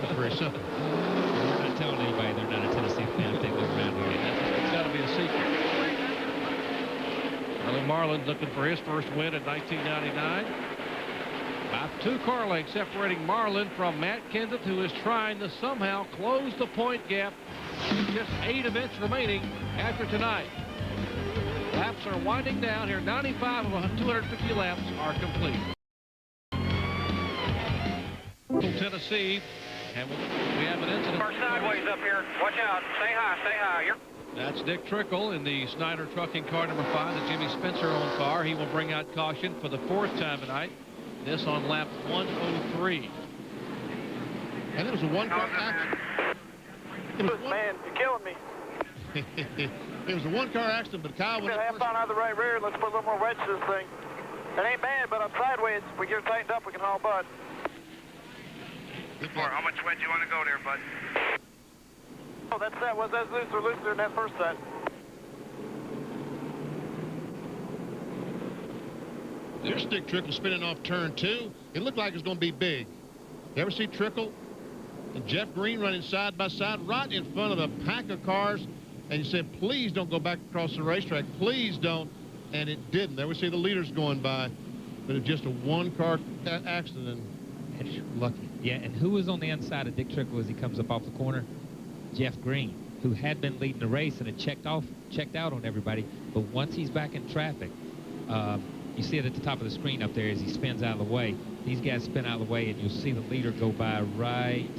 Speaker 4: It's very simple.
Speaker 5: We're not telling anybody they're not a Tennessee fan if they live around here.
Speaker 1: It's got to be a secret. Sterling Marlin looking for his first win in 1999. About 2 car lengths separating Marlin from Matt Kenseth, who is trying to somehow close the point gap. Just 8 events remaining after tonight. Laps are winding down here. 95 of 250 laps are complete. Tennessee, and we have an incident.
Speaker 6: Car sideways up here. Watch out. Stay high. Stay high.
Speaker 1: That's Dick Trickle in the Snyder Trucking car number 5, the Jimmy Spencer-owned car. He will bring out caution for the 4th time tonight. This on lap 103.
Speaker 4: And it was a one-car accident.
Speaker 6: Man, you're killing me.
Speaker 4: It was a one-car accident, but Kyle went
Speaker 6: Half pound out of the right rear. Let's put a little more wedge to this thing. It ain't bad, but I'm sideways. If we get it tightened up, we can haul butt. How much wedge you want to go there, bud? Oh, that set was as loose or looser than that first set.
Speaker 4: There's Dick Trickle spinning off turn 2. It looked like it was going to be big. You ever see Trickle and Jeff Green running side by side right in front of a pack of cars? And you said, please don't go back across the racetrack. Please don't. And it didn't. There we see the leaders going by. But it's just a one-car accident. And lucky.
Speaker 5: Yeah, and who was on the inside of Dick Trickle as he comes up off the corner? Jeff Green, who had been leading the race and had checked out on everybody. But once he's back in traffic, you see it at the top of the screen up there as he spins out of the way. These guys spin out of the way, and you'll see the leader go by right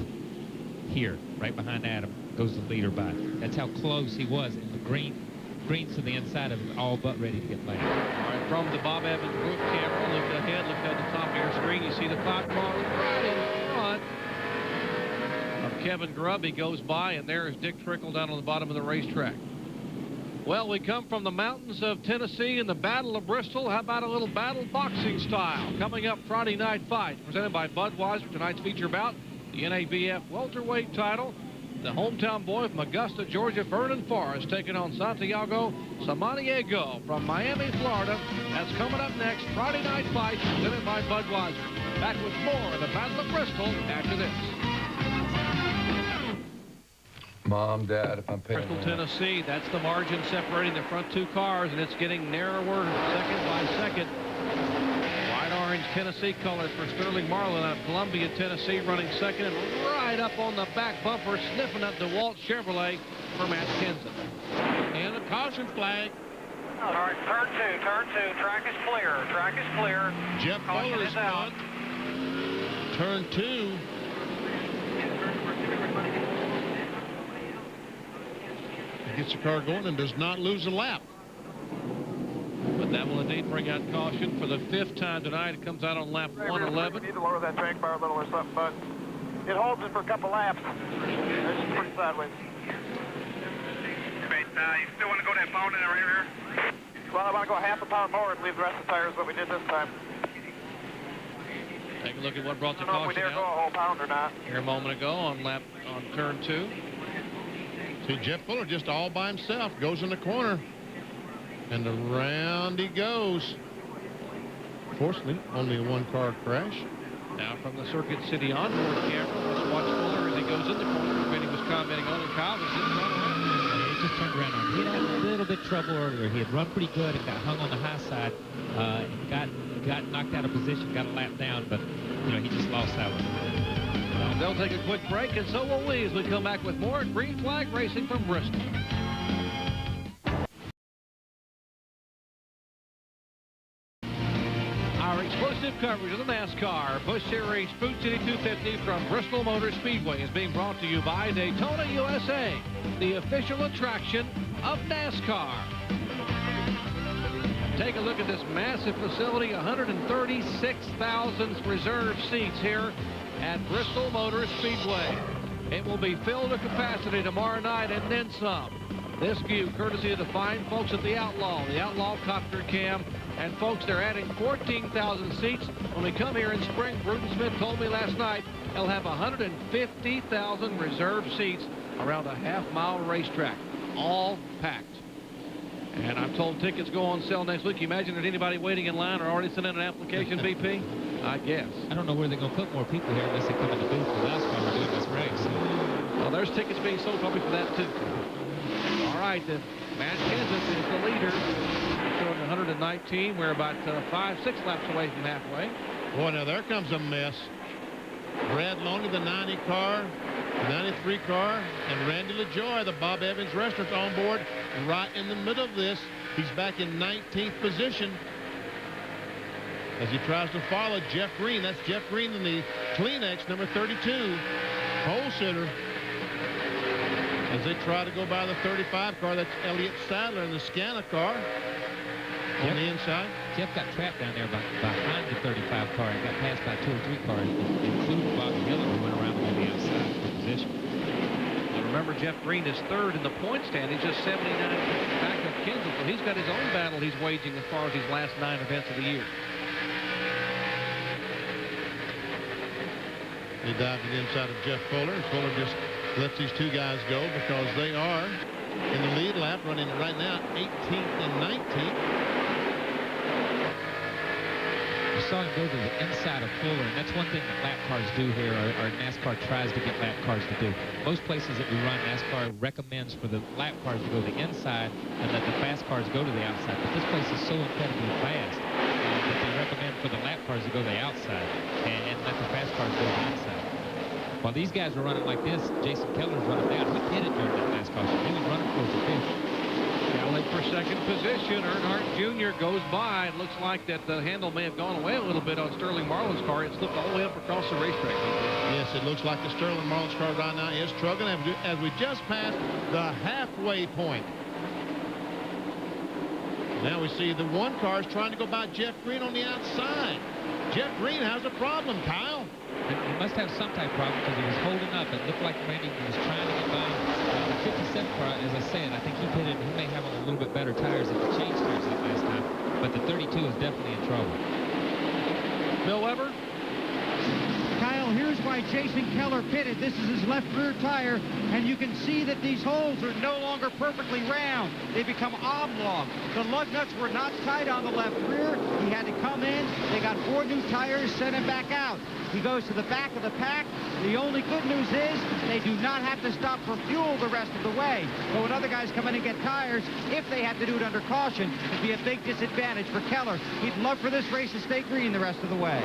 Speaker 5: here, right behind Adam, goes the leader by. That's how close he was. And the Green's to the inside of him, all but ready to get laid.
Speaker 1: All right, from the Bob Evans group camera, look ahead, look at the top of your screen. You see the 5 car right in front of Kevin Grubb. He goes by, and there is Dick Trickle down on the bottom of the racetrack. Well, we come from the mountains of Tennessee in the Battle of Bristol. How about a little battle boxing style? Coming up, Friday Night Fight, presented by Budweiser. Tonight's feature bout, the NABF welterweight title. The hometown boy from Augusta, Georgia, Vernon Forrest, taking on Santiago Samaniego from Miami, Florida. That's coming up next, Friday Night Fight, presented by Budweiser. Back with more of the Battle of Bristol after this.
Speaker 9: Mom, Dad, if I'm paying.
Speaker 1: Bristol, Tennessee, that's the margin separating the front 2 cars, and it's getting narrower second by second. White-orange Tennessee colors for Sterling Marlin out of Columbia, Tennessee, running second, and right up on the back bumper, sniffing at DeWalt Chevrolet for Matt Kenseth. And a caution flag.
Speaker 6: All right, turn two. Track is clear.
Speaker 4: Jeff Fuller is on turn 2. He gets the car going and does not lose a lap.
Speaker 1: But that will indeed bring out caution for the 5th time tonight. It comes out on lap 111.
Speaker 6: We need to lower that track bar a little or something, but it holds it for a couple laps. It's pretty sideways. Wait, you still want to go that pound in the right rear? Well, I want to go half a pound more and leave the rest of the tires what we did this time.
Speaker 1: Take a look at what brought the
Speaker 6: I don't know if we
Speaker 1: caution
Speaker 6: dare go a
Speaker 1: out
Speaker 6: whole pound or not.
Speaker 1: here a moment ago on turn 2.
Speaker 4: See, Jeff Fuller just all by himself goes in the corner. And around he goes. Fortunately, only a one-car crash.
Speaker 1: Now from the Circuit City onboard camera, let's watch Fuller as he goes in the corner. Vinny was commenting on it. Kyle was in front of him.
Speaker 5: He just turned around on him. He had a little bit trouble earlier. He had run pretty good and got hung on the high side. Got knocked out of position, got a lap down, but he just lost that one.
Speaker 1: They'll take a quick break, and so will we as we come back with more Green Flag Racing from Bristol. Our exclusive coverage of the NASCAR Busch Series Food City 250 from Bristol Motor Speedway is being brought to you by Daytona USA, the official attraction of NASCAR. Take a look at this massive facility, 136,000 reserved seats here at Bristol Motor Speedway. It will be filled to capacity tomorrow night and then some. This view courtesy of the fine folks at the Outlaw Copter Cam. And folks, they're adding 14,000 seats. When we come here in spring, Bruton Smith told me last night they'll have 150,000 reserved seats around a half-mile racetrack, all packed. And I'm told tickets go on sale next week. Imagine there's anybody waiting in line or already sent in an application, VP? I guess.
Speaker 5: I don't know where they're going to put more people here unless they come in the booth with us while we're doing this race.
Speaker 1: Well, there's tickets being sold probably for that, too. All right, then. Matt Kenseth is the leader. Showing 119. We're about 5-6 laps away from halfway.
Speaker 4: Boy, now there comes a mess. Brad Loney, the 90 car, the 93 car, and Randy LaJoy, the Bob Evans Restaurant on board right in the middle of this. He's back in 19th position as he tries to follow Jeff Green. That's Jeff Green in the Kleenex, number 32, pole sitter. As they try to go by the 35 car, that's Elliott Sadler in the Scana car on the inside.
Speaker 5: Jeff got trapped down there behind the 35 car and got passed by 2 or 3 cars, including Bobby Miller, who went around on the outside position.
Speaker 1: Now remember, Jeff Green is 3rd in the point stand. He's just 79 points back of Kenseth, so he's got his own battle he's waging as far as these last 9 events of the year.
Speaker 4: They dive to the inside of Jeff Fuller, and Fuller just lets these 2 guys go because they are in the lead lap, running right now 18th and 19th.
Speaker 5: You saw him go to the inside of Fuller, and that's one thing that lap cars do here, or NASCAR tries to get lap cars to do. Most places that we run, NASCAR recommends for the lap cars to go to the inside and let the fast cars go to the outside. But this place is so incredibly fast that they recommend for the lap cars to go to the outside and let the fast cars go to the inside. While these guys were running like this, Jason Keller's running down. He pitted during that last caution. He was running towards the finish.
Speaker 1: Battling for second position. Earnhardt Jr. goes by. It looks like that the handle may have gone away a little bit on Sterling Marlin's car. It slipped all the way up across the racetrack.
Speaker 4: Yes, it looks like the Sterling Marlin's car right now is struggling as we just passed the halfway point. Now we see the 1 car is trying to go by Jeff Green on the outside. Jeff Green has a problem, Kyle.
Speaker 5: He must have some type of problem because he was holding up. It looked like Randy was trying to get by. The 57 car, as I said, I think he pitted. He may have on a little bit better tires if he changed tires that last time. But the 32 is definitely in trouble.
Speaker 1: Bill Weber?
Speaker 8: Kyle, here's why Jason Keller pitted. This is his left rear tire, and you can see that these holes are no longer perfectly round. They become oblong. The lug nuts were not tight on the left rear. He had to come in. They got 4 new tires, sent him back out. He goes to the back of the pack. The only good news is they do not have to stop for fuel the rest of the way. But when other guys come in and get tires, if they have to do it under caution, it'd be a big disadvantage for Keller. He'd love for this race to stay green the rest of the way.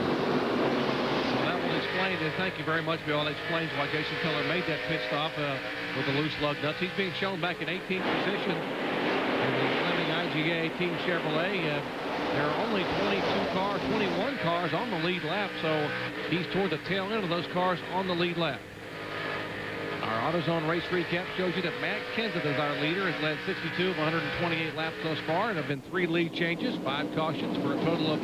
Speaker 1: Explained, and thank you very much, Bill. That explains why Jason Keller made that pit stop with the loose lug nuts. He's being shown back in 18th position in the Fleming LPGA Team Chevrolet. There are only 21 cars on the lead lap, so he's toward the tail end of those cars on the lead lap. Our AutoZone race recap shows you that Matt Kenseth is our leader, has led 62 of 128 laps thus far, and have been 3 lead changes, 5 cautions for a total of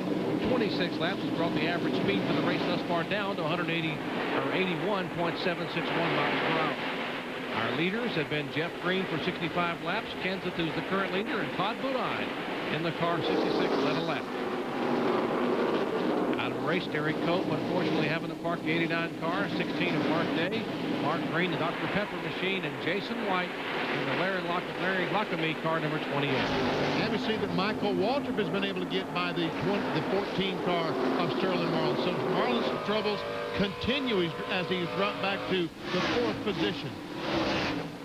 Speaker 1: 26 laps, has brought the average speed for the race thus far down to 81.761 miles per hour. Our leaders have been Jeff Green for 65 laps, Kenseth, who's the current leader, and Todd Bodine in the car 66 led a lap. Out of race, Derek Cope, unfortunately having to park the 89 car, 16 of Mark Day, Mark Green, the Dr. Pepper machine, and Jason White in the Larry Lockamy car, number 28.
Speaker 4: And we see that Michael Waltrip has been able to get by the 14 car of Sterling Marlin. So Marlin's troubles continue as he's dropped back to the 4th position.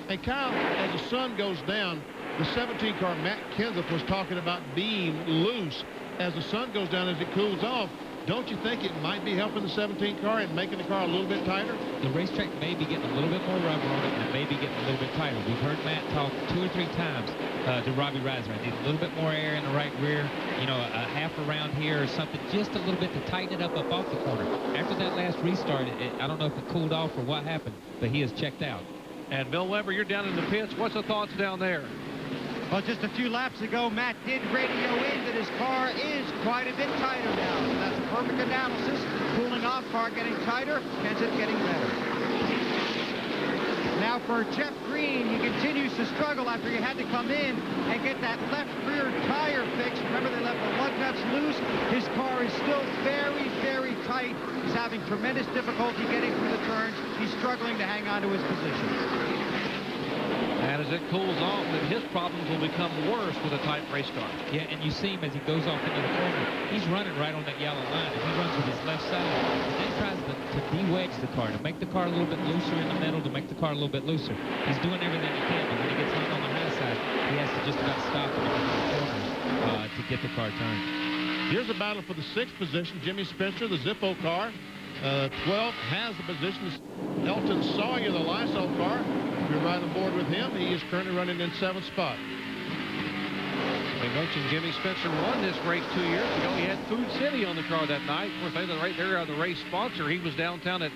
Speaker 4: And Kyle, as the sun goes down, the 17 car, Matt Kenseth, was talking about being loose as the sun goes down, as it cools off. Don't you think it might be helping the 17 car and making the car a little bit tighter?
Speaker 5: The racetrack may be getting a little bit more rubber on it, and it may be getting a little bit tighter. We've heard Matt talk 2 or 3 times to Robbie Reiser. I need a little bit more air in the right rear, you know, a half around here or something, just a little bit to tighten it up off the corner. After that last restart, I don't know if it cooled off or what happened, but he has checked out.
Speaker 1: And Bill Weber, you're down in the pits. What's the thoughts down there?
Speaker 8: Well, just a few laps ago, Matt did radio in that his car is quite a bit tighter now. So that's a perfect analysis. Cooling off, car getting tighter, Kenseth getting better. Now for Jeff Green, he continues to struggle after he had to come in and get that left rear tire fixed. Remember, they left the lug nuts loose. His car is still very, very tight. He's having tremendous difficulty getting through the turns. He's struggling to hang on to his position.
Speaker 1: And as it cools off, then his problems will become worse with a tight race car.
Speaker 5: Yeah, and you see him as he goes off into the corner. He's running right on that yellow line, and he runs with his left side. And then tries to de-wedge the car, to make the car a little bit looser in the middle, to make the car a little bit looser. He's doing everything he can, but when he gets hung on the high side, he has to just about stop in the corners to get the car turned.
Speaker 4: Here's a battle for the 6th position. Jimmy Spencer, the Zippo car. 12th has the position. Elton Sawyer, the Lysol car. If you're right on board with him, he is currently running in 7th spot.
Speaker 1: We mentioned Jimmy Spencer won this race 2 years ago. He had Food City on the car that night. Of course, they right there are the race sponsor. He was downtown at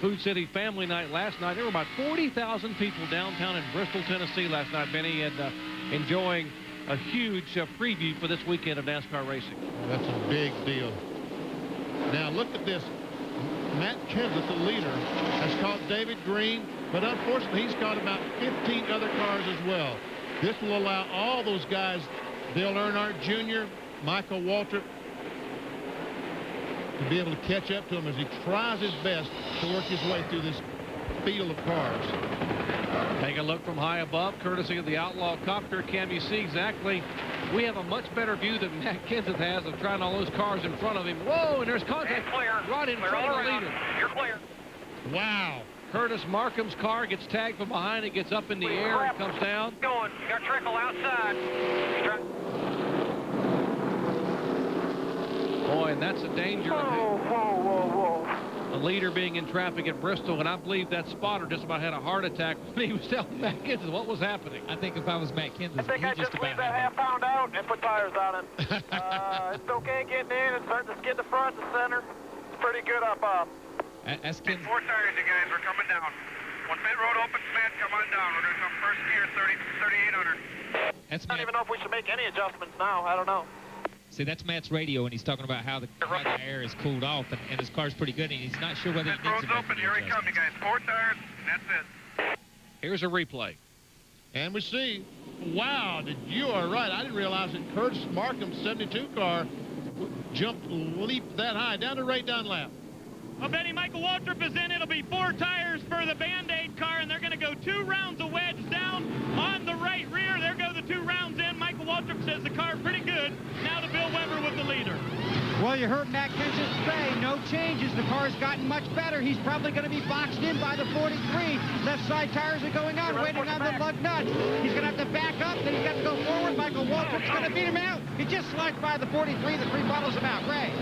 Speaker 1: Food City Family Night last night. There were about 40,000 people downtown in Bristol, Tennessee last night, Benny, and enjoying a huge preview for this weekend of NASCAR racing.
Speaker 4: That's a big deal. Now, look at this. Matt Kenseth, the leader, has caught David Green, but unfortunately he's caught about 15 other cars as well. This will allow all those guys, Dale Earnhardt Jr., Michael Waltrip, to be able to catch up to him as he tries his best to work his way through this field of cars.
Speaker 1: Take a look from high above, courtesy of the Outlaw Copter Cam. You see exactly, we have a much better view than Matt Kenseth has of trying all those cars in front of him. Whoa, and there's contact right in front of the leader.
Speaker 6: You're clear.
Speaker 4: Wow.
Speaker 1: Curtis Markham's car gets tagged from behind. It gets up in the air and comes down.
Speaker 6: Going. You got trickle outside.
Speaker 1: Boy, and that's the danger of the leader being in traffic at Bristol, and I believe that spotter just about had a heart attack when he was telling Matt Kenseth what was happening.
Speaker 5: I think if I was Matt Kenseth,
Speaker 6: I think I just leave that half-pound out and put tires on it. It's okay getting in and starting to skid the front and center. It's pretty good up.
Speaker 5: That's Kenseth.
Speaker 6: 4 tires, you guys. We're coming down. When pit road opens, Matt, come on down. We're going to come first gear, 3,800.
Speaker 5: That's
Speaker 6: I don't even know if we should make any adjustments now. I don't know.
Speaker 5: See, that's Matt's radio, and he's talking about how the air is cooled off, and his car's pretty good, and he's not sure whether he needs to
Speaker 6: road's open. Here we come, you guys. 4 tires, and that's it.
Speaker 1: Here's a replay.
Speaker 4: And we see, wow, you are right. I didn't realize that Curtis Markham's 72 car leaped that high down to Ray Dunlap.
Speaker 3: Well, Benny, Michael Waltrip is in. It'll be 4 tires for the Band-Aid car, and they're going to go 2 rounds of wedge down on the right rear. There go the 2 rounds in. Michael Waltrip says the car pretty good. Now to Bill Weber with the leader.
Speaker 8: Well, you heard Matt Kenseth say no changes. The car's gotten much better. He's probably going to be boxed in by the 43. Left side tires are going on, waiting on the lug nuts. He's going to have to back up. Then he's got to go forward. Michael Waltrip's going to beat him out. He just slides by the 43. The 3 bottles him out. Ray.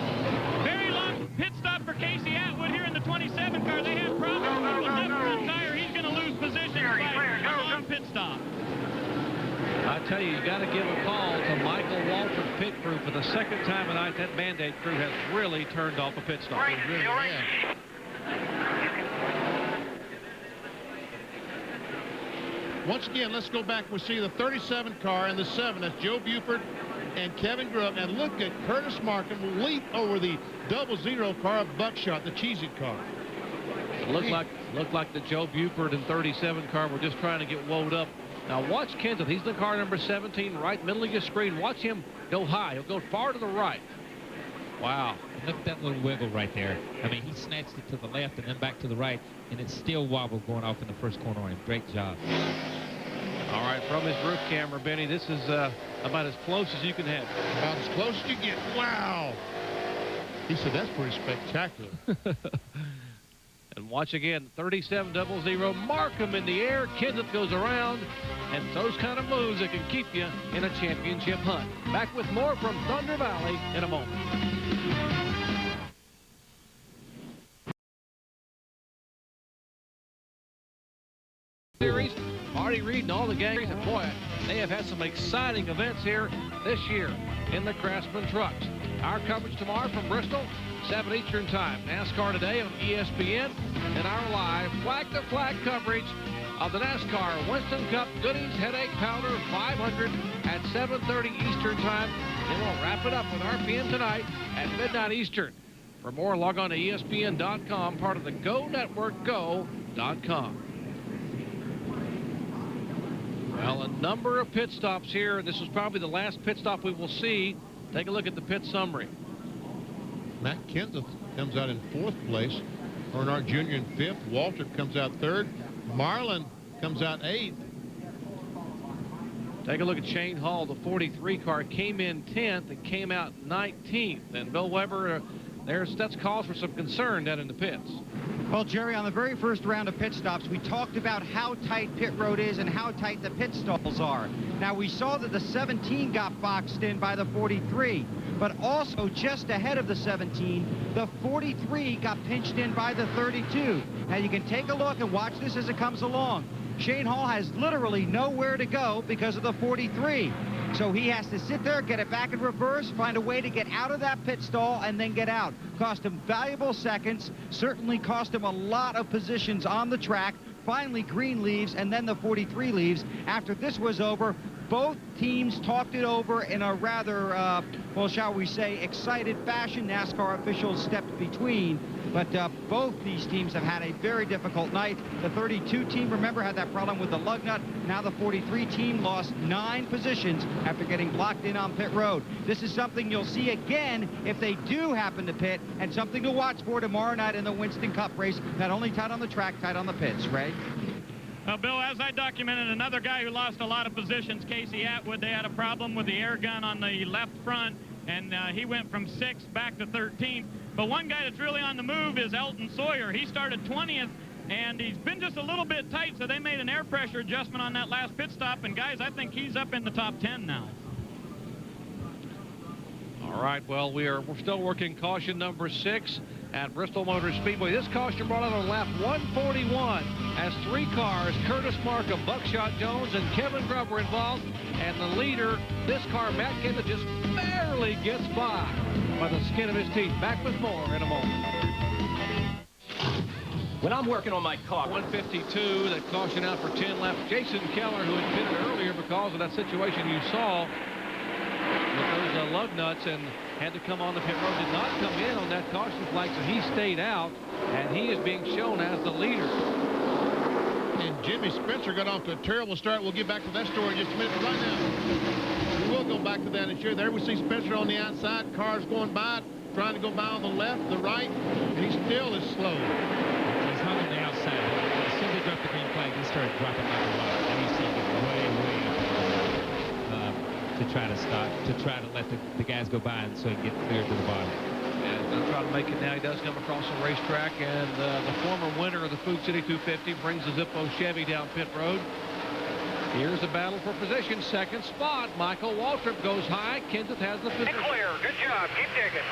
Speaker 3: Very long pit stop for Casey Atwood here in the 27 car. They had problems with the left front tire. He's going to lose position by a long pit stop.
Speaker 1: I I tell you, you got to give a call to Michael Waltrip pit crew for the second time tonight. That Band-Aid crew has really turned off a pit stop.
Speaker 6: Right,
Speaker 1: Really
Speaker 6: right.
Speaker 4: Once again, let's go back. We'll see the 37 car and the 7. That's Joe Buford and Kevin Grubb. And look at Curtis Markham leap over the 00 car of Buckshot, the Cheez-It car.
Speaker 1: Looked like the Joe Buford and 37 car were just trying to get woed up. Now watch Kenseth. He's the car number 17, right middle of your screen. Watch him go high. He'll go far to the right. Wow.
Speaker 5: Look at that little wiggle right there. I mean, he snatched it to the left and then back to the right, and it still wobbled going off in the first corner on him. Great job.
Speaker 1: All right, from his roof camera, Benny, this is about as close as you can have.
Speaker 4: About as close as you get. Wow. He said that's pretty spectacular.
Speaker 1: And watch again, 37-00, Markham in the air. Kenseth goes around, and those kind of moves that can keep you in a championship hunt. Back with more from Thunder Valley in a moment. Series, Marty Reed and all the gang, and boy, they have had some exciting events here this year in the Craftsman trucks. Our coverage tomorrow from Bristol, 7 Eastern Time. NASCAR Today on ESPN, and our live flag-to-flag coverage of the NASCAR Winston Cup Goodies Headache Powder 500 at 7:30 Eastern Time. Then we'll wrap it up with RPM tonight at midnight Eastern. For more, log on to ESPN.com, part of the Go Network, go.com. Well, a number of pit stops here. This is probably the last pit stop we will see. Take a look at the pit summary.
Speaker 4: Matt Kenseth comes out in 4th place. Earnhardt Jr. in 5th. Waltrip comes out 3rd. Marlin comes out 8th.
Speaker 1: Take a look at Shane Hall. The 43 car came in 10th and came out 19th. And Bill Weber, that's cause for some concern down in the pits.
Speaker 8: Well, Jerry, on the very first round of pit stops, we talked about how tight pit road is and how tight the pit stalls are. Now, we saw that the 17 got boxed in by the 43, but also just ahead of the 17, the 43 got pinched in by the 32. Now, you can take a look and watch this as it comes along. Shane Hall has literally nowhere to go because of the 43. So he has to sit there, get it back in reverse, find a way to get out of that pit stall, and then get out. Cost him valuable seconds, certainly cost him a lot of positions on the track. Finally, Green leaves, and then the 43 leaves. After this was over, both teams talked it over in a rather, well, shall we say, excited fashion. NASCAR officials stepped between. But both these teams have had a very difficult night. The 32 team, remember, had that problem with the lug nut. Now the 43 team lost 9 positions after getting blocked in on pit road. This is something you'll see again if they do happen to pit, and something to watch for tomorrow night in the Winston Cup race. Not only tight on the track, tight on the pits. Ray?
Speaker 3: Well, Bill, as I documented, another guy who lost a lot of positions, Casey Atwood, they had a problem with the air gun on the left front, and he went from 6th back to 13th. But one guy that's really on the move is Elton Sawyer. He started 20th, and he's been just a little bit tight, so they made an air pressure adjustment on that last pit stop. And, guys, I think he's up in the top 10 now.
Speaker 1: All right, well, we're still working caution number 6 at Bristol Motor Speedway. This caution brought out on lap 141 as 3 cars, Curtis Markham, Buckshot Jones, and Kevin Grubb were involved. And the leader, this car, Matt Kenseth, just barely gets by the skin of his teeth. Back with more in a moment.
Speaker 10: When I'm working on my car.
Speaker 1: 152, that caution out for 10 laps. Jason Keller, who had pitted earlier because of that situation you saw with those lug nuts and had to come on the pit road, did not come in on that caution flag, so he stayed out, and he is being shown as the leader.
Speaker 4: And Jimmy Spencer got off to a terrible start. We'll get back to that story in just a minute. But right now, we will go back to that and share. There we see Spencer on the outside, cars going by, trying to go by on the left, the right, and he still is slow.
Speaker 5: He's hung on the outside. As soon as they dropped the green flag, he started dropping like a rock. And he's taking way to try to stop, to try to let the guys go by and so he can get clear to the bottom.
Speaker 1: Yeah, he's going to try to make it now. He does come across the racetrack, and the former winner of the Food City 250 brings the Zippo Chevy down pit road. Here's the battle for position. Second spot. Michael Waltrip goes high. Kenseth has the position.
Speaker 6: Clear. Good job. Keep digging.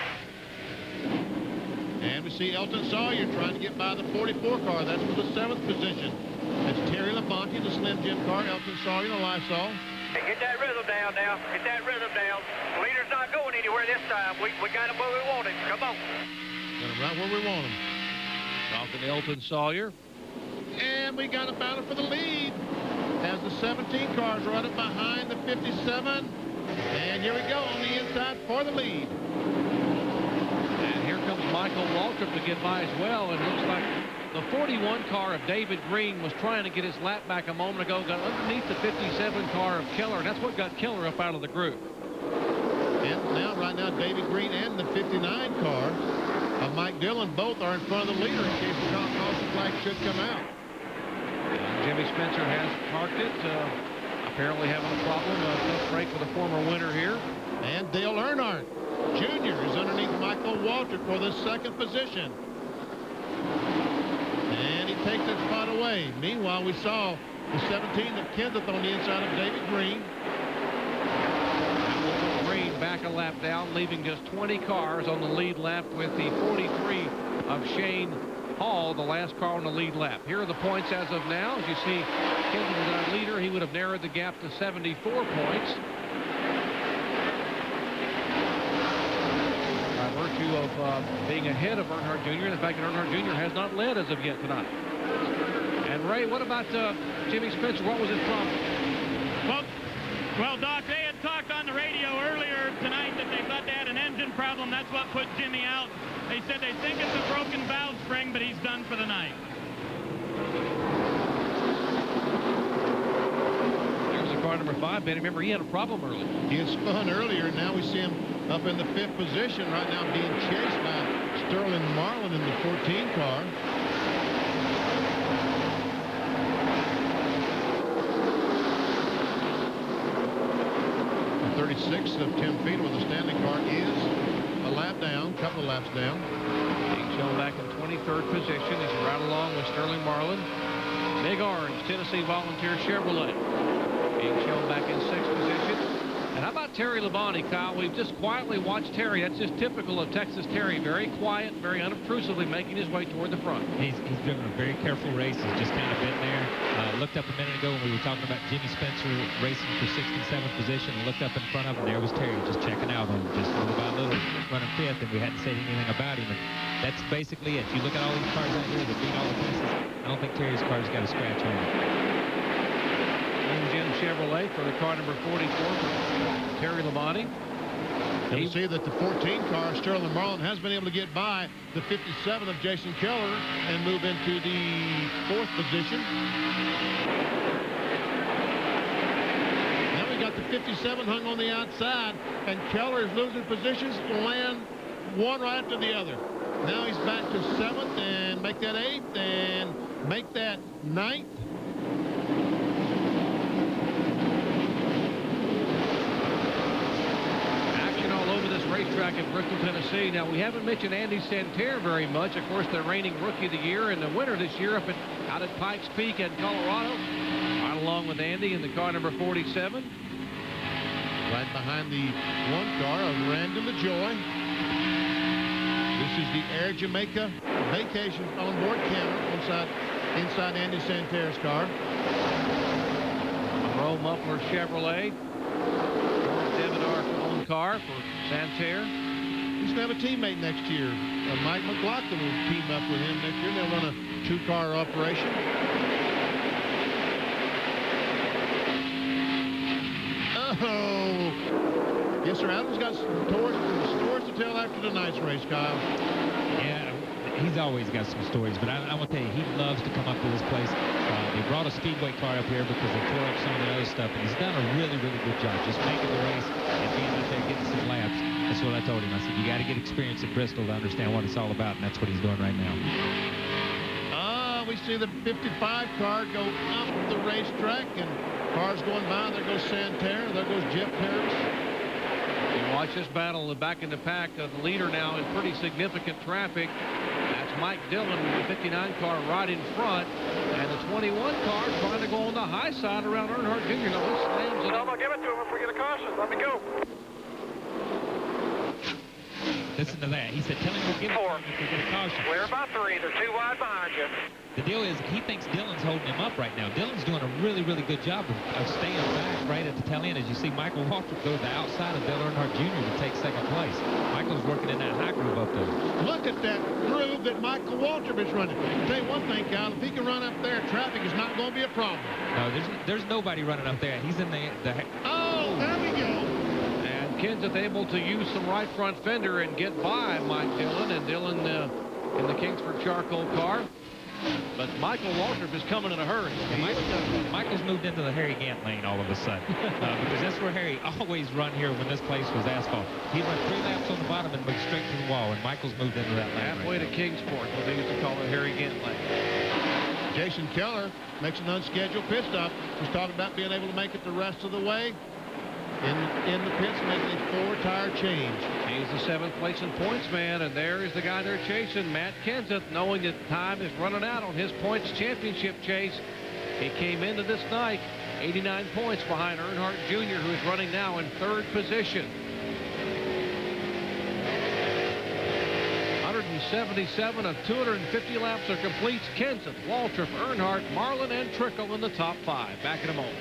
Speaker 4: And we see Elton Sawyer trying to get by the 44 car. That's for the 7th position. That's Terry Labonte, the Slim Jim car. Elton Sawyer, the Lysol.
Speaker 6: Hey, get that rhythm down now. Get that rhythm down. The leader's not going anywhere this time. We got him where we want him. Come on.
Speaker 4: Got him right where we want him.
Speaker 1: Talking to Elton Sawyer.
Speaker 4: And we got a battle for the lead. As the 17 cars running behind the 57. And here we go on the inside for the lead.
Speaker 1: And here comes Michael Waltrip to get by as well. And looks like the 41 car of David Green was trying to get his lap back a moment ago. Got underneath the 57 car of Keller. And that's what got Keller up out of the group.
Speaker 4: And now, right now, David Green and the 59 car of Mike Dillon both are in front of the leader in case the caution flag should come out.
Speaker 1: Jimmy Spencer has parked it. Apparently having a problem. A tough break for the former winner here.
Speaker 4: And Dale Earnhardt Jr. is underneath Michael Waltrip for the second position. And he takes that spot away. Meanwhile, we saw the 17 of Kenseth on the inside of David Green.
Speaker 1: Green back a lap down, leaving just 20 cars on the lead lap with the 43 of Shane Hall, the last car on the lead lap. Here are the points as of now. As you see, Kenseth is our leader. He would have narrowed the gap to 74 points. By virtue of being ahead of Earnhardt Jr. and the fact that Earnhardt Jr. has not led as of yet tonight. And Ray, what about Jimmy Spencer? What was his problem?
Speaker 3: Well, Doc, they had talked on the radio earlier tonight that they thought they had an engine problem. That's what put Jimmy out. They said they think it's a broken valve spring, but he's done for the night.
Speaker 1: Here's the car number 5, Ben. Remember, he had a problem earlier.
Speaker 4: He had spun earlier. Now we see him up in the 5th position right now being chased by Sterling Marlin in the 14 car. 36 of Tim Feet with the standing car is a lap down, couple of laps down.
Speaker 1: Being shown back in 23rd position as he right along with Sterling Marlin. Big Orange, Tennessee Volunteer Chevrolet. Being shown back in 6th position. And how about Terry Labonte, Kyle? We've just quietly watched Terry. That's just typical of Texas Terry. Very quiet, very unobtrusively making his way toward the front.
Speaker 5: He's driven a very careful race. He's just kind of been there. Looked up a minute ago when we were talking about Jimmy Spencer racing for 67th position. And looked up in front of him. There was Terry just checking out on him, just little by little, running 5th, and we hadn't said anything about him. And that's basically it. You look at all these cars out here that beat all the pieces. I don't think Terry's car's got a scratch on it.
Speaker 1: Jim Chevrolet for the car number 44 for Terry Labonte.
Speaker 4: And you see that the 14 car, Sterling Marlin, has been able to get by the 57 of Jason Keller and move into the 4th position. Now we got the 57 hung on the outside, and Keller is losing positions to land one right after the other. Now he's back to 7th and make that 8th and make that 9th.
Speaker 1: Racetrack in Bristol, Tennessee. Now, we haven't mentioned Andy Santerre very much. Of course, the reigning Rookie of the Year and the winner this year out at Pikes Peak in Colorado. Right along with Andy in the car number 47.
Speaker 4: Right behind the 1 car of Randall LaJoy. This is the Air Jamaica Vacation onboard camera inside Andy Santerre's car.
Speaker 1: Monroe Muffler Chevrolet. Devidar's own car for Santerre.
Speaker 4: He's going to have a teammate next year. Mike McLaughlin will team up with him next year. They'll run a 2-car operation. Oh! Yes, sir. Adam's got some stories to tell after tonight's race, Kyle.
Speaker 5: Yeah, he's always got some stories, but I want to tell you, he loves to come up to this place. They brought a speedway car up here because they tore up some of the other stuff, and he's done a really, really good job just making the race and being out there getting some laps. That's what I told him. I said, you got to get experience at Bristol to understand what it's all about, and that's what he's doing right now.
Speaker 4: We see the 55 car go up the racetrack, and cars going by. There goes Santerre. There goes Jeff Harris.
Speaker 1: You watch this battle back in the pack. The leader now in pretty significant traffic. That's Mike Dillon with the 59 car right in front. And the 21 car trying to go on the high side around Earnhardt Jr. Now, he slams it.
Speaker 6: I'm going to give it to him if we get a caution. Let me go.
Speaker 5: Listen to that. He said, tell him we'll give it to him if we get a caution.
Speaker 6: Clear about 3. They're 2 wide behind you.
Speaker 5: The deal is he thinks Dillon's holding him up right now. Dillon's doing a really, really good job of staying back right at the tail end. As you see, Michael Waltrip go to the outside of Dale Earnhardt Jr. to take second place. Michael's working in that high groove up there.
Speaker 4: Look at that groove that Michael Waltrip is running. I'll tell you one thing, Kyle, if he can run up there, traffic is not going to be a problem.
Speaker 5: No, there's nobody running up there. He's in the
Speaker 4: Oh, there we go.
Speaker 1: And Kenseth able to use some right front fender and get by Mike Dillon, and Dillon in the Kingsford Charcoal car. But Michael Waltrip is coming in a hurry.
Speaker 5: Michael's moved into the Harry Gant lane all of a sudden because that's where Harry always run here when this place was asphalt. He'd run 3 laps on the bottom and move straight to the wall, and Michael's moved into that lane.
Speaker 1: Halfway to Kingsport, what they used to call the Harry Gant lane.
Speaker 4: Jason Keller makes an unscheduled pit stop. He's talking about being able to make it the rest of the way. In the pits, making a 4-tire change.
Speaker 1: He's the 7th place in points, man, and there is the guy they're chasing, Matt Kenseth, knowing that time is running out on his points championship chase. He came into this night 89 points behind Earnhardt Jr., who is running now in 3rd position. 177 of 250 laps are complete. Kenseth, Waltrip, Earnhardt, Marlin, and Trickle in the top 5. Back in a moment.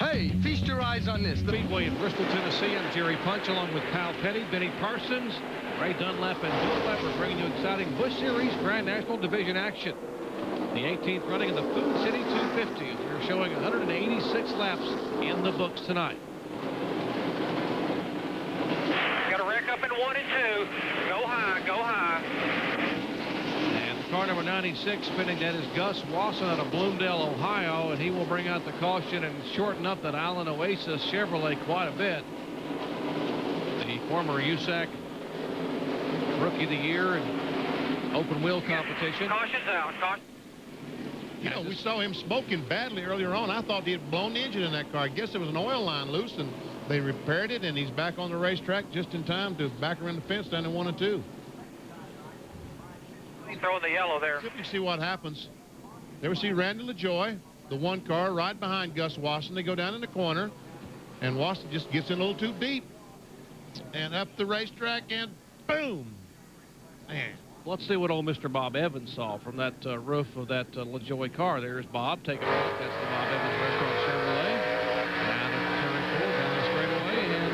Speaker 10: Hey, feast your eyes on this.
Speaker 1: Speedway in Bristol, Tennessee. I'm Jerry Punch along with Kyle Petty, Benny Parsons, Ray Dunlap, and Bill Weber, bringing you exciting Busch Series Grand National Division action. The 18th running of the Food City 250. We're showing 186 laps in the books tonight.
Speaker 6: Got a wreck up in 1 and 2. Go high, go high.
Speaker 1: And car number 96 spinning, that is Gus Wasson out of Bloomdale, Ohio, and he will bring out the caution and shorten up that Island Oasis Chevrolet quite a bit. The former USAC Rookie of the Year and open wheel competition.
Speaker 6: Caution's out. Caution.
Speaker 4: You know, we saw him smoking badly earlier on. I thought he had blown the engine in that car. I guess there was an oil line loose, and they repaired it, and he's back on the racetrack just in time to back around the fence down in 1 and 2.
Speaker 6: He's throwing the yellow there.
Speaker 4: Simply see what happens. There we see Randy LaJoy, the 1 car right behind Gus Wasson. They go down in the corner, and Wasson just gets in a little too deep. And up the racetrack, and boom. Man.
Speaker 1: Let's see what old Mr. Bob Evans saw from that roof of that LaJoy car. There's Bob taking a look. That's the Bob Evans Restaurant Chevrolet. Down at the turn 4, down the straightaway, and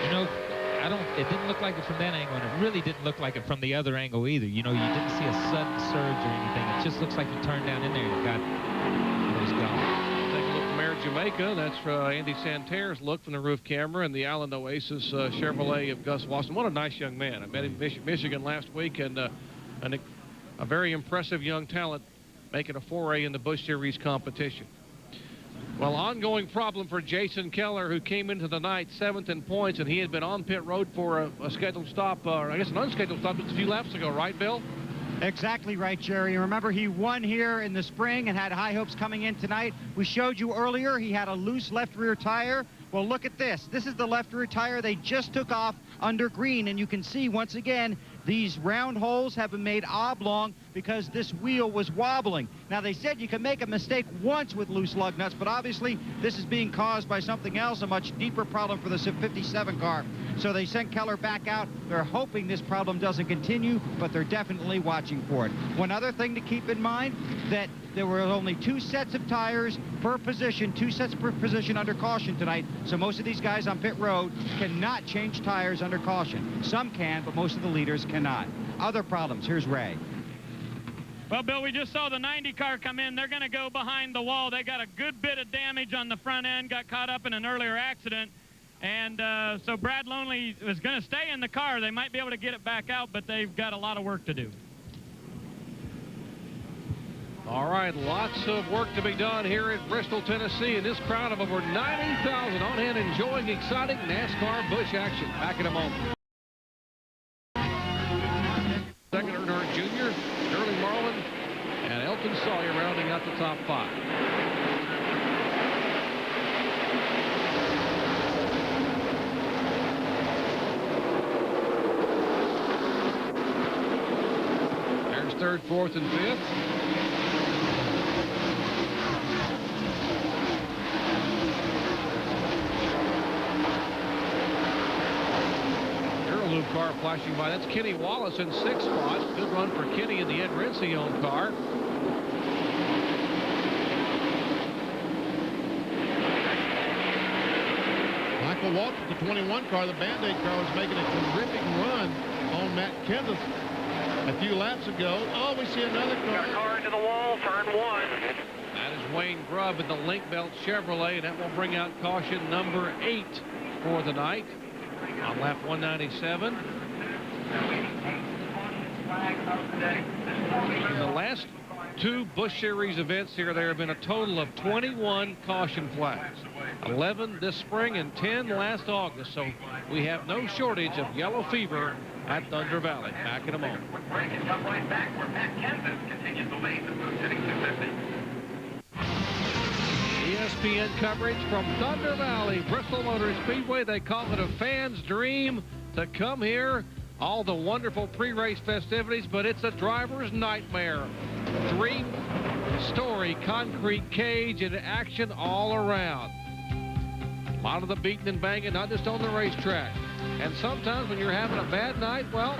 Speaker 5: You know, it didn't look like it from that angle, and it really didn't look like it from the other angle either. You know, you didn't see a sudden surge or anything. It just looks like he turned down in there and it was gone.
Speaker 1: take a look from Air Jamaica. That's Andy Santerre's look from the roof camera, and the Island Oasis Chevrolet of Gus Wasson. What a nice young man. I met him in Michigan last week, and a very impressive young talent making a foray in the Busch Series competition. Well, ongoing problem for Jason Keller, who came into the night 7th in points, and he had been on pit road for a scheduled stop, or I guess an unscheduled stop just a few laps ago, right, Bill?
Speaker 8: Exactly right, Jerry. Remember, he won here in the spring and had high hopes coming in tonight. We showed you earlier he had a loose left rear tire. Well, look at this. This is the left rear tire they just took off under green, and you can see once again these round holes have been made oblong because this wheel was wobbling. Now, they said you can make a mistake once with loose lug nuts, but obviously this is being caused by something else, a much deeper problem for the 57 car. So they sent Keller back out. They're hoping this problem doesn't continue, but they're definitely watching for it. One other thing to keep in mind, that there were only 2 sets of tires per position, 2 sets per position under caution tonight. So most of these guys on pit road cannot change tires under caution. Some can, but most of the leaders cannot. Other problems. Here's Ray.
Speaker 3: Well, Bill, we just saw the 90 car come in. They're going to go behind the wall. They got a good bit of damage on the front end, got caught up in an earlier accident. And so Brad Lonely is going to stay in the car. They might be able to get it back out, but they've got a lot of work to do.
Speaker 1: All right, lots of work to be done here at Bristol, Tennessee, and this crowd of over 90,000 on hand enjoying exciting NASCAR Busch action. Back in a moment. Second, Earnhardt Jr., Sterling Marlin, and Elton Sawyer rounding out the top 5. There's 3rd, 4th, and 5th. car flashing by. That's Kenny Wallace in 6th spot. Good run for Kenny in the Ed Rincey-owned car.
Speaker 4: Michael Waltrip, the 21 car, the Band-Aid car, was making a terrific run on Matt Kenseth a few laps ago. Oh, we see another car.
Speaker 6: Got a car into the wall, turn 1.
Speaker 1: That is Wayne Grubb in the Link Belt Chevrolet, and that will bring out caution number 8 for the night on lap 197. In the last 2 Busch Series events here, there have been a total of 21 caution flags. 11 this spring and 10 last August. So we have no shortage of yellow fever at Thunder Valley. Back in a moment. ESPN coverage from Thunder Valley, Bristol Motor Speedway. They call it a fan's dream to come here. All the wonderful pre-race festivities, but it's a driver's nightmare. 3-story concrete cage and action all around. A lot of the beating and banging, not just on the racetrack. And sometimes when you're having a bad night, well,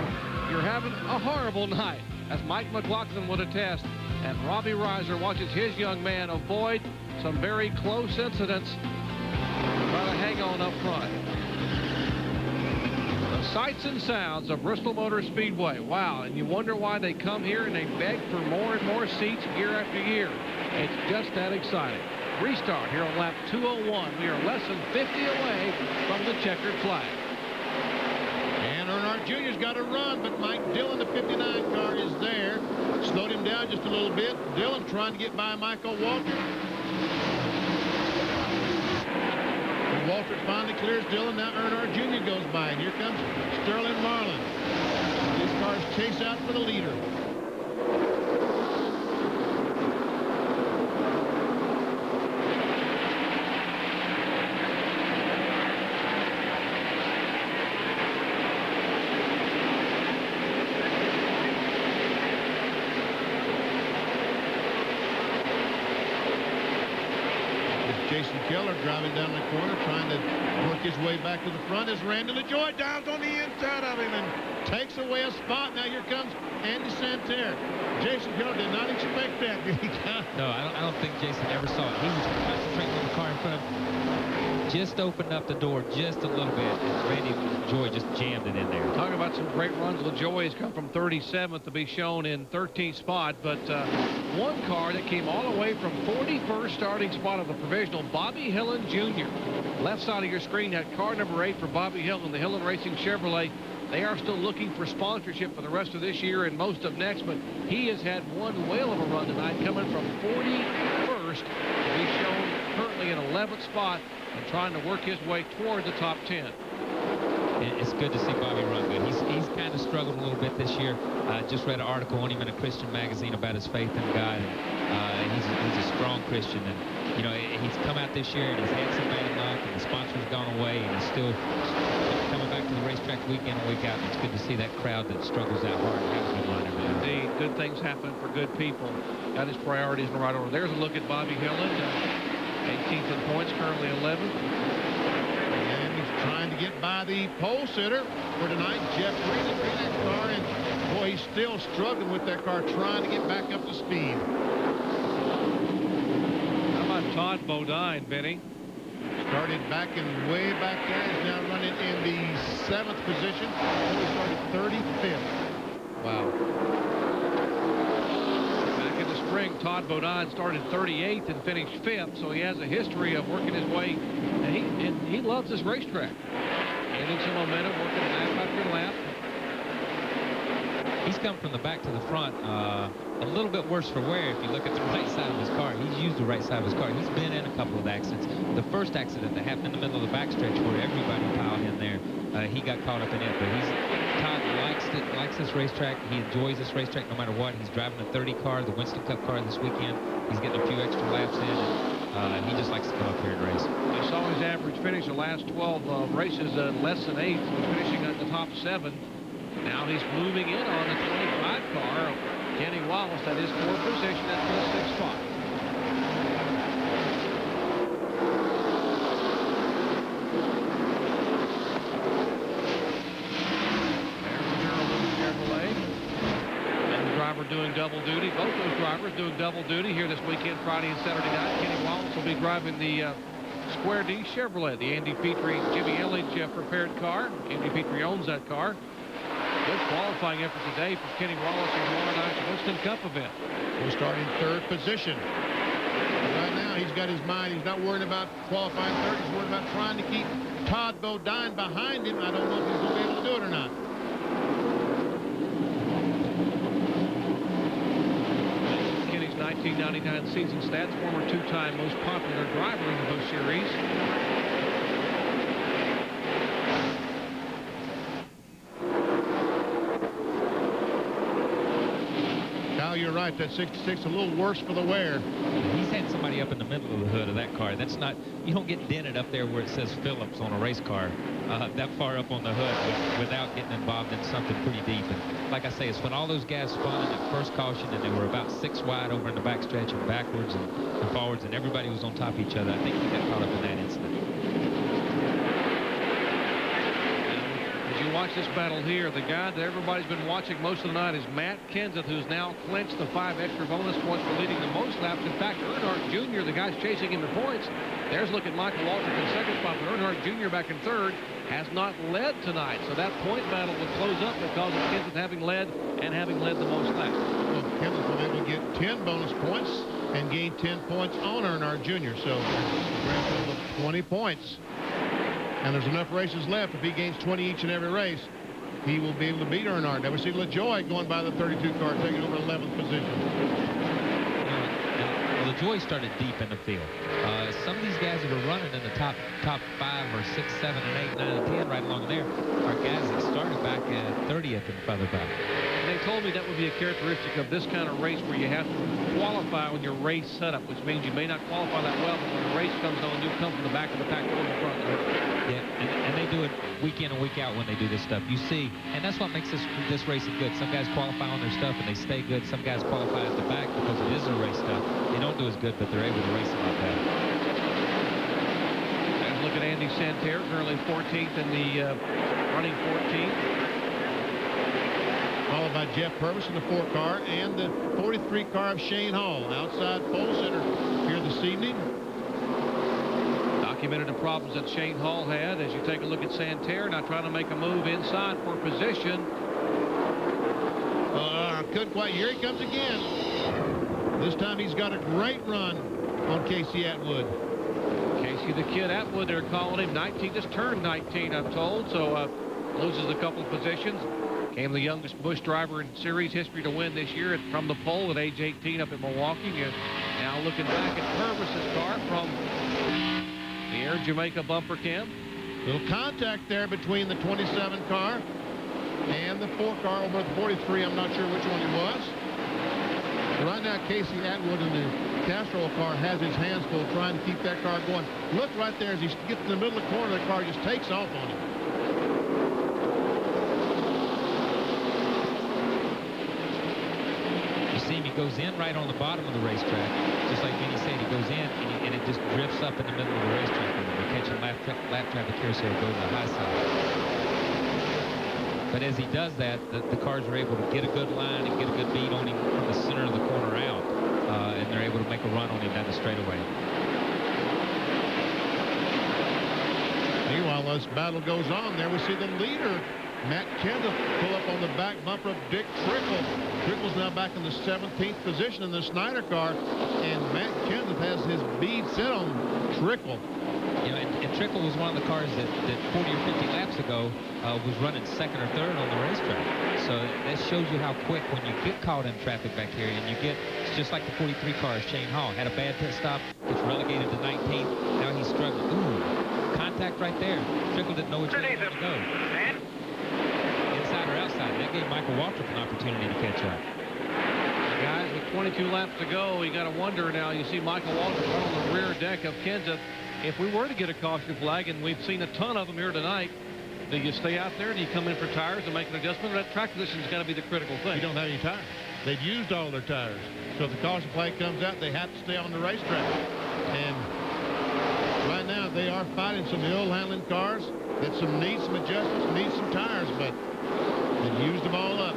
Speaker 1: you're having a horrible night, as Mike McLaughlin would attest. And Robbie Reiser watches his young man avoid some very close incidents. Try to hang on up front. The sights and sounds of Bristol Motor Speedway. Wow, and you wonder why they come here and they beg for more and more seats year after year. It's just that exciting. Restart here on lap 201. We are less than 50 away from the checkered flag.
Speaker 4: And Earnhardt Jr.'s got to run, but Mike Dillon, the 59 car, is there. Slowed him down just a little bit. Dillon trying to get by Michael Waltrip. And Waltrip finally clears Dillon. Now Earnhardt Jr. goes by, and here comes Sterling Marlin. These cars chase out for the leader. Jason Keller driving down the corner, trying to work his way back to the front as Randy LaJoie dives on the inside of him and takes away a spot. Now here comes Andy Santerre. Jason Keller did not expect that, did he?
Speaker 5: No, I don't think Jason ever saw it. He was concentrating on the car in front of him. Just opened up the door just a little bit, and Randy LaJoie just jammed it in there.
Speaker 1: Talking about some great runs. LaJoie has come from 37th to be shown in 13th spot, but one car that came all the way from 41st starting spot of the provisional, Bobby Hillin Jr. Left side of your screen, that car number 8 for Bobby Hillin, the Hillin Racing Chevrolet. They are still looking for sponsorship for the rest of this year and most of next, but he has had one whale of a run tonight, coming from 41st to be shown currently in 11th spot and trying to work his way toward the top 10.
Speaker 5: It's good to see Bobby run good. He's kind of struggled a little bit this year. Just read an article on him in a Christian magazine about his faith in God. And he's a strong Christian, and you know he's come out this year and he's had some bad luck, and the sponsor's gone away, and he's still coming back to the racetrack week in and week out. And it's good to see that crowd that struggles that hard and have a good run every day.
Speaker 1: Indeed, good things happen for good people. Got his priorities in the right order. There's a look at Bobby Hillin, 18th in points, currently 11th.
Speaker 4: And he's trying to get by the pole sitter for tonight, Jeff Green, in that car, and boy, he's still struggling with that car, trying to get back up to speed.
Speaker 1: How about Todd Bodine, Benny?
Speaker 4: Started back and way back there. He's now running in the 7th position. Only started 35th.
Speaker 1: Wow. Back in the spring, Todd Bodine started 38th and finished 5th, so he has a history of working his way. And he loves this racetrack. Getting some momentum, working lap after lap.
Speaker 5: He's come from the back to the front a little bit worse for wear if you look at the right side of his car. He's used the right side of his car. He's been in a couple of accidents. The first accident that happened in the middle of the backstretch where everybody piled in there, he got caught up in it. But Todd likes this racetrack. He enjoys this racetrack no matter what. He's driving a 30 car, the Winston Cup car this weekend. He's getting a few extra laps in, and he just likes to come up here and race.
Speaker 1: I saw his average finish the last 12 races less than 8th. He was finishing at the top 7. Now he's moving in on the 25 car. Kenny Wallace, that is 4th position at the 6th spot. doing double duty. Both those drivers doing double duty here this weekend, Friday and Saturday night. Kenny Wallace will be driving the Square D Chevrolet, the Andy Petrie Jimmy Elledge prepared car. Andy Petrie owns that car. Good qualifying effort today for Kenny Wallace in tomorrow night's Winston Cup event.
Speaker 4: We'll start in third position. Right now, he's got his mind. He's not worried about qualifying third. He's worried about trying to keep Todd Bodine behind him. I don't know if he's going to be able to do it or not.
Speaker 1: Kenny's 1999 season stats, former two-time most popular driver in the Busch Series.
Speaker 4: You're right, that 66 a little worse for the wear.
Speaker 5: He's had somebody up in the middle of the hood of that car. That's not, you don't get dented up there where it says Phillips on a race car that far up on the hood without getting involved in something pretty deep. And like I say, it's when all those guys spun in that first caution and they were about 6 wide over in the backstretch and backwards and forwards, and everybody was on top of each other. I think he got caught up in that incident.
Speaker 1: Watch this battle here. The guy that everybody's been watching most of the night is Matt Kenseth, who's now clinched the 5 extra bonus points for leading the most laps. In fact, Earnhardt Jr., the guy's chasing him in points. There's looking Michael Waltrip in second spot, but Earnhardt Jr. back in third has not led tonight. So that point battle will close up because of Kenseth having led and having led the most laps.
Speaker 4: Well, Kenseth will be able to get 10 bonus points and gain 10 points on Earnhardt Jr. So a grand total of 20 points. And there's enough races left. If he gains 20 each and every race, he will be able to beat Earnhardt. Now we see LaJoie going by the 32 car, taking over 11th position.
Speaker 5: LaJoie started deep in the field. Some of these guys that are running in the top 5 or 6, 7, and 8, 9, and 10 right along there are guys that started back at 30th and further back.
Speaker 1: They told me that would be a characteristic of this kind of race where you have to qualify on your race setup, which means you may not qualify that well, but when the race comes on, you'll come from the back of the pack to the front.
Speaker 5: Yeah, and they do it week in and week out when they do this stuff. You see, and that's what makes this racing good. Some guys qualify on their stuff and they stay good. Some guys qualify at the back because it is a race stuff. They don't do as good, but they're able to race a lot better.
Speaker 1: And look at Andy Santerre, currently 14th in the running 14th.
Speaker 4: Followed by Jeff Purvis in the 4 car and the 43 car of Shane Hall outside pole center here this evening.
Speaker 1: Documented the problems that Shane Hall had as you take a look at Santerre now trying to make a move inside for position.
Speaker 4: Couldn't quite. Here he comes again. This time he's got a great run on Casey Atwood.
Speaker 1: Casey the Kid Atwood, they're calling him. 19, just turned 19, I'm told, so loses a couple of positions. Became the youngest Busch driver in series history to win this year from the pole at age 18 up in Milwaukee. And now looking back at Purvis's car from the Air Jamaica bumper cam.
Speaker 4: Little contact there between the 27 car and the 4 car over the 43. I'm not sure which one it was. But right now, Casey Atwood in the Castrol car has his hands full trying to keep that car going. Look right there as he gets in the middle of the corner, the car just takes off on him.
Speaker 5: He goes in right on the bottom of the racetrack, just like Vinny said. He goes in and it just drifts up in the middle of the racetrack. And we're catching lap traffic here, so it goes to the high side. But as he does that, the cars are able to get a good line and get a good beat on him from the center of the corner out, and they're able to make a run on him down the straightaway.
Speaker 4: Meanwhile, as battle goes on, there we see the leader, Matt Kenseth, pull up on the back bumper of Dick Trickle. Trickle's now back in the 17th position in the Snyder car, and Matt Kenseth has his bead set on Trickle.
Speaker 5: You know, and Trickle was one of the cars that 40 or 50 laps ago was running second or third on the racetrack. So that shows you how quick when you get caught in traffic back here, and you get, it's just like the 43 car, Shane Hall had a bad pit stop, gets relegated to 19th. Now he's struggling. Ooh, contact right there. Trickle didn't know which way he was going to go. Inside or outside. That gave Michael Waltrip an opportunity to catch up.
Speaker 1: Guys, with 22 laps to go, you got to wonder now. You see Michael Waltrip right on the rear deck of Kenseth. If we were to get a caution flag, and we've seen a ton of them here tonight, do you stay out there? Do you come in for tires and make an adjustment? That track position's got to be the critical thing.
Speaker 4: You don't have any tires. They've used all their tires. So if the caution flag comes out, they have to stay on the racetrack. And right now, they are fighting some ill-handling cars that need some adjustments, need some tires, but they've used them all up.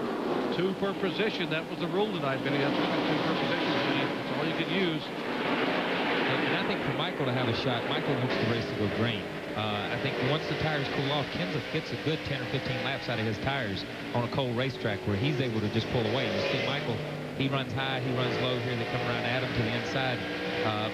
Speaker 1: 2 per position. That was the rule tonight, Benny. That's 2 per position. That's all you could use.
Speaker 5: And I think for Michael to have a shot, Michael wants the race to go green. I think once the tires cool off, Kenseth gets a good 10 or 15 laps out of his tires on a cold racetrack where he's able to just pull away. You see Michael, he runs high, he runs low here. They come around at him to the inside.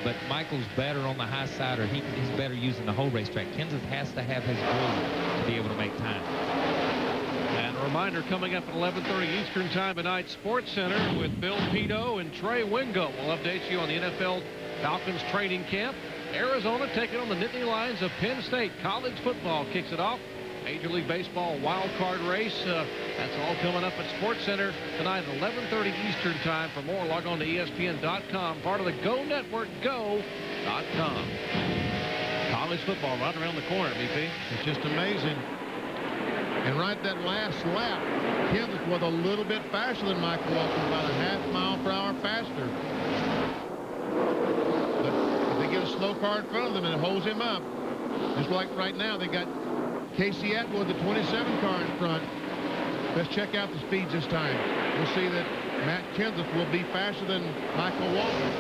Speaker 5: But Michael's better on the high side, or he's better using the whole racetrack. Kenseth has to have his groove to be able to make time.
Speaker 1: And a reminder, coming up at 11:30 Eastern Time tonight, Sports Center with Bill Pito and Trey Wingo. We'll update you on the NFL Falcons training camp. Arizona taking on the Nittany Lions of Penn State. College football kicks it off. Major League Baseball wild card race. That's all coming up at Sports Center tonight at 11:30 Eastern Time. For more, log on to ESPN.com, part of the Go Network, go.com. College football right around the corner, VP.
Speaker 4: It's just amazing. And right that last lap, Kenseth was a little bit faster than Michael Waltrip, about a half mile per hour faster. But if they get a slow car in front of them and it holds him up, just like right now, they got Casey Atwood, the 27 car in front. Let's check out the speeds this time. We'll see that Matt Kenseth will be faster than Michael Waltrip.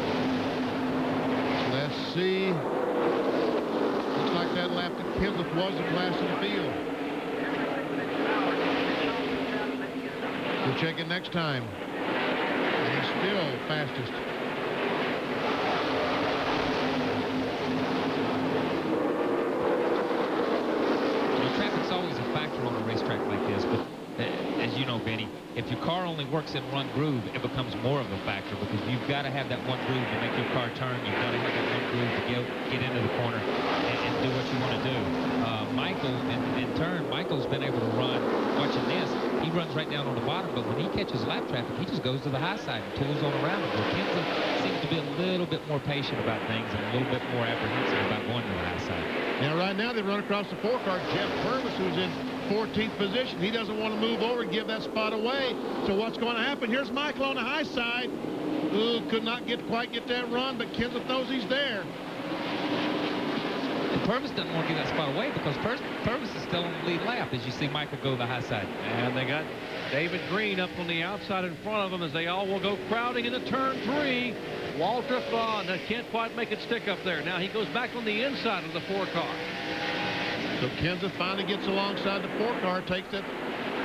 Speaker 4: Let's see. Looks like that lap that Kenseth was the fastest in the field. We'll check it next time. And he's still fastest.
Speaker 5: Traffic's always a factor on a racetrack like this, but as you know, Benny, if your car only works in one groove, it becomes more of a factor because you've got to have that one groove to make your car turn. You've got to have that one groove to get into the corner and do what you want to do. Michael, in turn, Michael's been able to run, watching this, he runs right down on the bottom, but when he catches lap traffic, he just goes to the high side and tools on around it. Kenseth seems to be a little bit more patient about things and a little bit more apprehensive about going to the high side.
Speaker 4: Now, right now, they run across the 4-car. Jeff Purvis, who's in 14th position. He doesn't want to move over and give that spot away. So what's going to happen? Here's Michael on the high side. Ooh, could not quite get that run, but Kenseth knows he's there.
Speaker 5: And Purvis doesn't want to give that spot away because Purvis is still on the lead lap as you see Michael go to the high side.
Speaker 1: And they got David Green up on the outside in front of them as they all will go crowding into turn 3. Waltrip can't quite make it stick up there. Now he goes back on the inside of the 4-car.
Speaker 4: So Kenseth finally gets alongside the 4-car, takes it,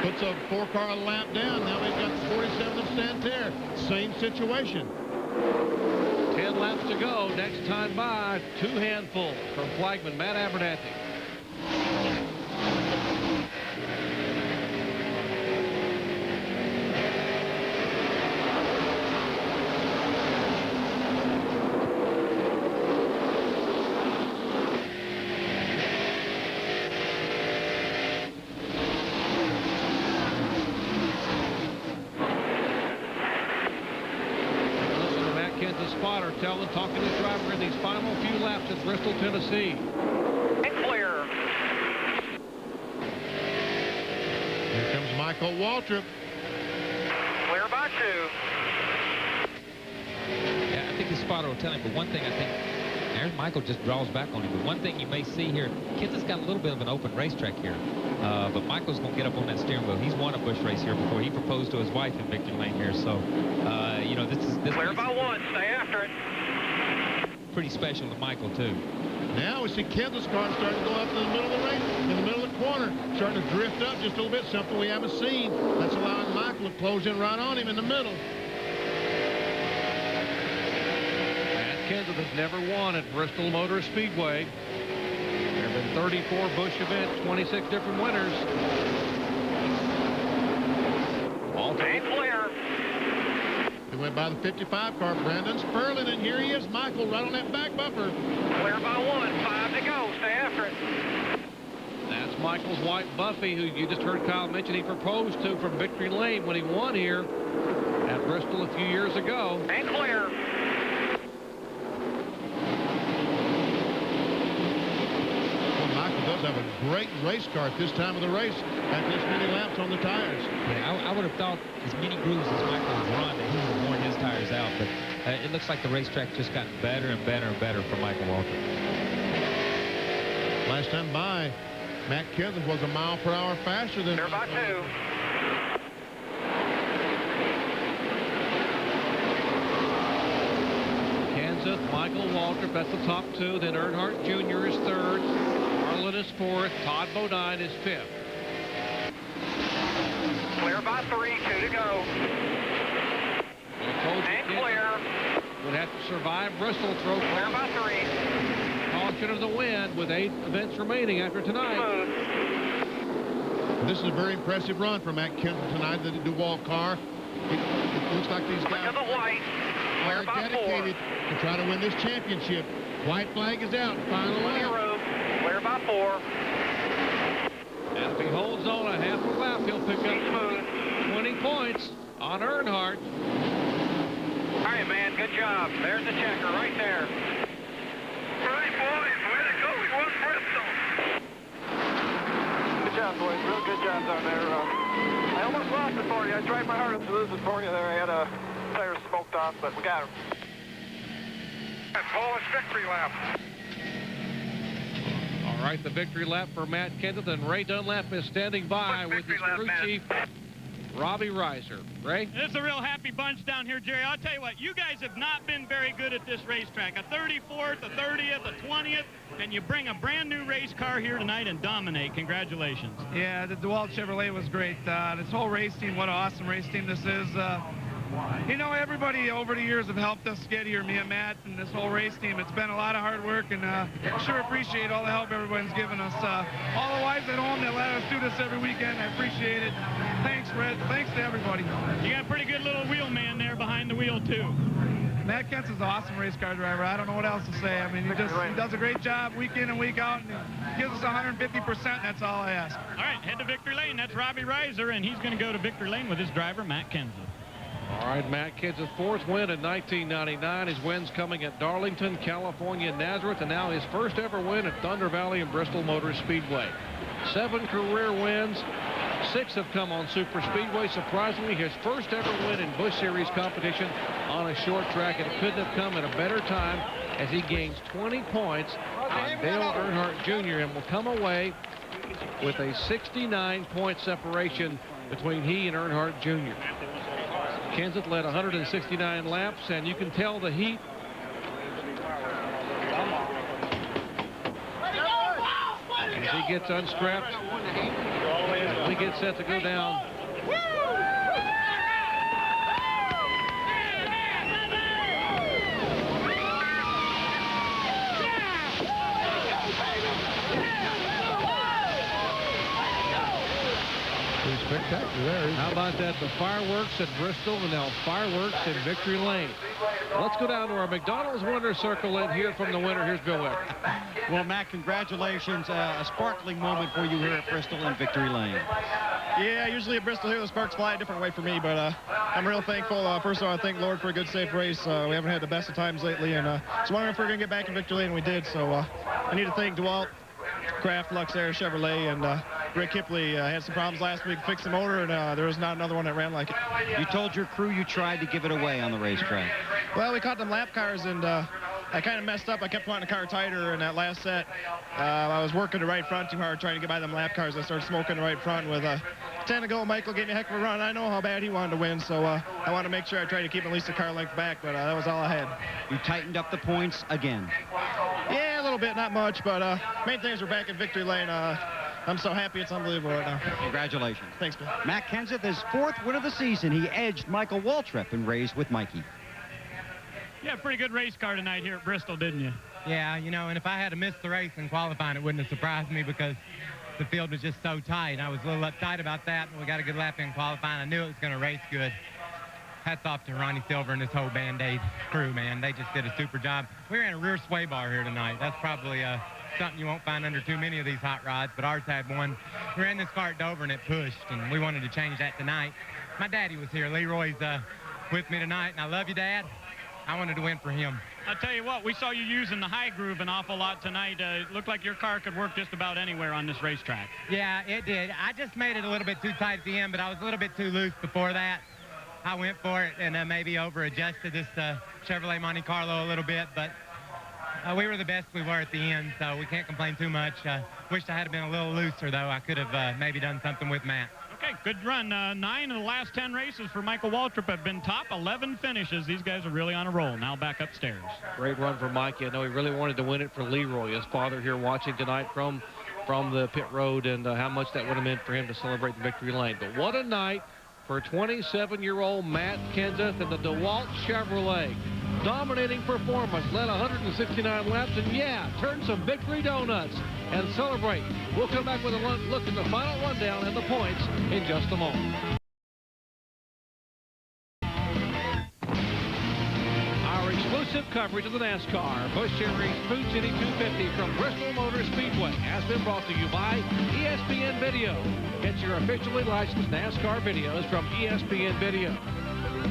Speaker 4: puts a 4-car lap down. Now they've got the 47 of Santerre. Same situation.
Speaker 1: 10 laps to go. Next time by, 2 handfuls from flagman Matt Abernathy. Talking to his driver in these final few laps at Bristol, Tennessee.
Speaker 6: And clear.
Speaker 4: Here comes Michael Waltrip.
Speaker 6: Clear by 2.
Speaker 5: Yeah, I think the spotter will tell him, but one thing I think, there's Michael just draws back on him, but one thing you may see here, Kenseth's got a little bit of an open racetrack here, but Michael's going to get up on that steering wheel. He's won a Busch race here before. He proposed to his wife in Victory Lane here, so, you know, this
Speaker 6: Clear by 1. Stay after it.
Speaker 5: Pretty special to Michael, too.
Speaker 4: Now we see Kenseth's car starting to go up in the middle of the race, in the middle of the corner, starting to drift up just a little bit, something we haven't seen. That's allowing Michael to close in right on him in the middle.
Speaker 1: Matt Kenseth has never won at Bristol Motor Speedway. There have been 34 Busch events, 26 different winners.
Speaker 6: Stay clear.
Speaker 4: He went by the 55 car, Brandon Sperlin, and here he is, Michael, right on that back bumper.
Speaker 6: Clear by 1. 5 to go. Stay after it.
Speaker 1: That's Michael's wife, Buffy, who you just heard Kyle mention he proposed to from Victory Lane when he won here at Bristol a few years ago.
Speaker 6: And clear.
Speaker 4: Well, Michael does have a great race car at this time of the race, at this many laps on the tires.
Speaker 5: Yeah, I would have thought as many grooves as Michael has run that he would have worn his tires out, but it looks like the racetrack just gotten better and better and better for Michael Waltrip.
Speaker 4: Last time by, Matt Kenseth was a mile per hour faster than
Speaker 6: Clear by 2.
Speaker 1: Michael Waltrip, that's the top two. Then Earnhardt Jr. is third. Harlan is fourth. Todd Bodine is fifth.
Speaker 6: Clear by 3, 2 to go. And clear.
Speaker 1: Would have to survive Bristol. Throw
Speaker 6: Clear by 3.
Speaker 1: Caution of the wind with 8 events remaining after tonight.
Speaker 4: This is a very impressive run for Matt Kenseth tonight. The DeWalt car. It looks like these guys
Speaker 6: Look at the white. Clear
Speaker 4: are
Speaker 6: by 4.
Speaker 4: dedicated to try to win this championship. White flag is out. Final lap.
Speaker 6: Room. Clear by 4.
Speaker 1: And if he holds on a half a lap, he'll pick up 20 points on Earnhardt.
Speaker 6: All right, man, good job. There's the checker right there. Right, boys, way to go. We won Bristol. Good job, boys. Real good job down there. I almost lost it for you. I tried my hardest to lose it for you there. I had a tire smoked off, but we got him. Polish victory lap.
Speaker 1: All right, the victory lap for Matt Kenseth, and Ray Dunlap is standing by with his crew chief, Robbie Reiser. Ray?
Speaker 3: It's a real happy bunch down here, Jerry. I'll tell you what, you guys have not been very good at this racetrack. A 34th, a 30th, a 20th, and you bring a brand new race car here tonight and dominate. Congratulations.
Speaker 11: Yeah, the DeWalt Chevrolet was great. This whole race team, what an awesome race team this is. You know, everybody over the years have helped us get here, me and Matt and this whole race team. It's been a lot of hard work, and sure appreciate all the help everyone's given us. All the wives at home that let us do this every weekend, I appreciate it. Thanks, Red. Thanks to everybody.
Speaker 3: You got a pretty good little wheel man there behind the wheel, too.
Speaker 11: Matt Kenseth is an awesome race car driver. I don't know what else to say. I mean, he does a great job week in and week out, and he gives us 150%. That's all I ask.
Speaker 3: All right, head to Victory Lane. That's Robbie Reiser, and he's going to go to Victory Lane with his driver, Matt Kenseth.
Speaker 1: All right, Matt Kenseth's fourth win in 1999. His wins coming at Darlington, California, Nazareth, and now his first ever win at Thunder Valley and Bristol Motor Speedway. 7 career wins. 6 have come on Super Speedway. Surprisingly, his first ever win in Busch Series competition on a short track, and it couldn't have come at a better time as he gains 20 points on Dale Earnhardt Jr. and will come away with a 69-point separation between he and Earnhardt Jr. Kenseth led 169 laps, and you can tell the heat. As he gets unstrapped, we get set to go down.
Speaker 4: Spectacular there.
Speaker 1: How about that? The fireworks at Bristol and now fireworks in Victory Lane. Let's go down to our McDonald's winner circle and hear from the winner. Here's Bill Weber.
Speaker 2: Well, Matt, congratulations. A sparkling moment for you here at Bristol and Victory Lane.
Speaker 11: Yeah, usually at Bristol here, the sparks fly a different way for me, but I'm real thankful. First of all, I thank Lord for a good, safe race. We haven't had the best of times lately, and just wondering if we're going to get back in Victory Lane, and we did. So I need to thank DeWalt, Kraft, Luxair, Chevrolet, and Rick Kipley. Had some problems last week, fixed the motor, and there was not another one that ran like it.
Speaker 2: You told your crew you tried to give it away on the racetrack.
Speaker 11: Well, we caught them lap cars, and I kind of messed up. I kept wanting the car tighter in that last set. I was working the right front too hard, trying to get by them lap cars. I started smoking the right front with 10 to go. Michael gave me a heck of a run. I know how bad he wanted to win, so I want to make sure I try to keep at least a car length back, but that was all I had.
Speaker 2: You tightened up the points again.
Speaker 11: Yeah, a little bit, not much, but main thing is we're back in Victory Lane. I'm so happy, it's unbelievable right now.
Speaker 2: Congratulations.
Speaker 11: Thanks, man.
Speaker 2: Matt Kenseth, his 4th win of the season. He edged Michael Waltrip in Raised with Mikey.
Speaker 3: You had a pretty good race car tonight here at Bristol, didn't you?
Speaker 7: Yeah, you know, and if I had missed the race in qualifying, it wouldn't have surprised me because the field was just so tight. I was a little uptight about that, but we got a good lap in qualifying. I knew it was going to race good. Hats off to Ronnie Silver and his whole Band-Aid crew, man. They just did a super job. We ran a rear sway bar here tonight. That's probably something you won't find under too many of these hot rods, but ours had one. We ran this car at Dover and it pushed, and we wanted to change that tonight. My daddy was here. Leroy's with me tonight, and I love you, Dad. I wanted to win for him.
Speaker 3: I'll tell you what, we saw you using the high groove an awful lot tonight. It looked like your car could work just about anywhere on this racetrack.
Speaker 7: Yeah, it did. I just made it a little bit too tight at the end, but I was a little bit too loose before that. I went for it and maybe over-adjusted this Chevrolet Monte Carlo a little bit, but we were the best we were at the end, so we can't complain too much. Wished I had been a little looser, though. I could have maybe done something with Matt.
Speaker 3: Okay, good run. 9 of the last 10 races for Michael Waltrip have been top 11 finishes. These guys are really on a roll. Now back upstairs.
Speaker 1: Great run for Mikey. I know he really wanted to win it for Leroy, his father here watching tonight from the pit road, and how much that would have meant for him to celebrate the victory lane. But what a night for 27-year-old Matt Kenseth and the DeWalt Chevrolet. Dominating performance, led 169 laps, and yeah, turned some victory donuts and celebrate. We'll come back with a look at the final rundown and the points in just a moment. Our exclusive coverage of the NASCAR Busch Series Food City 250 from Bristol Motor Speedway has been brought to you by ESPN Video. Get your officially licensed NASCAR videos from ESPN Video.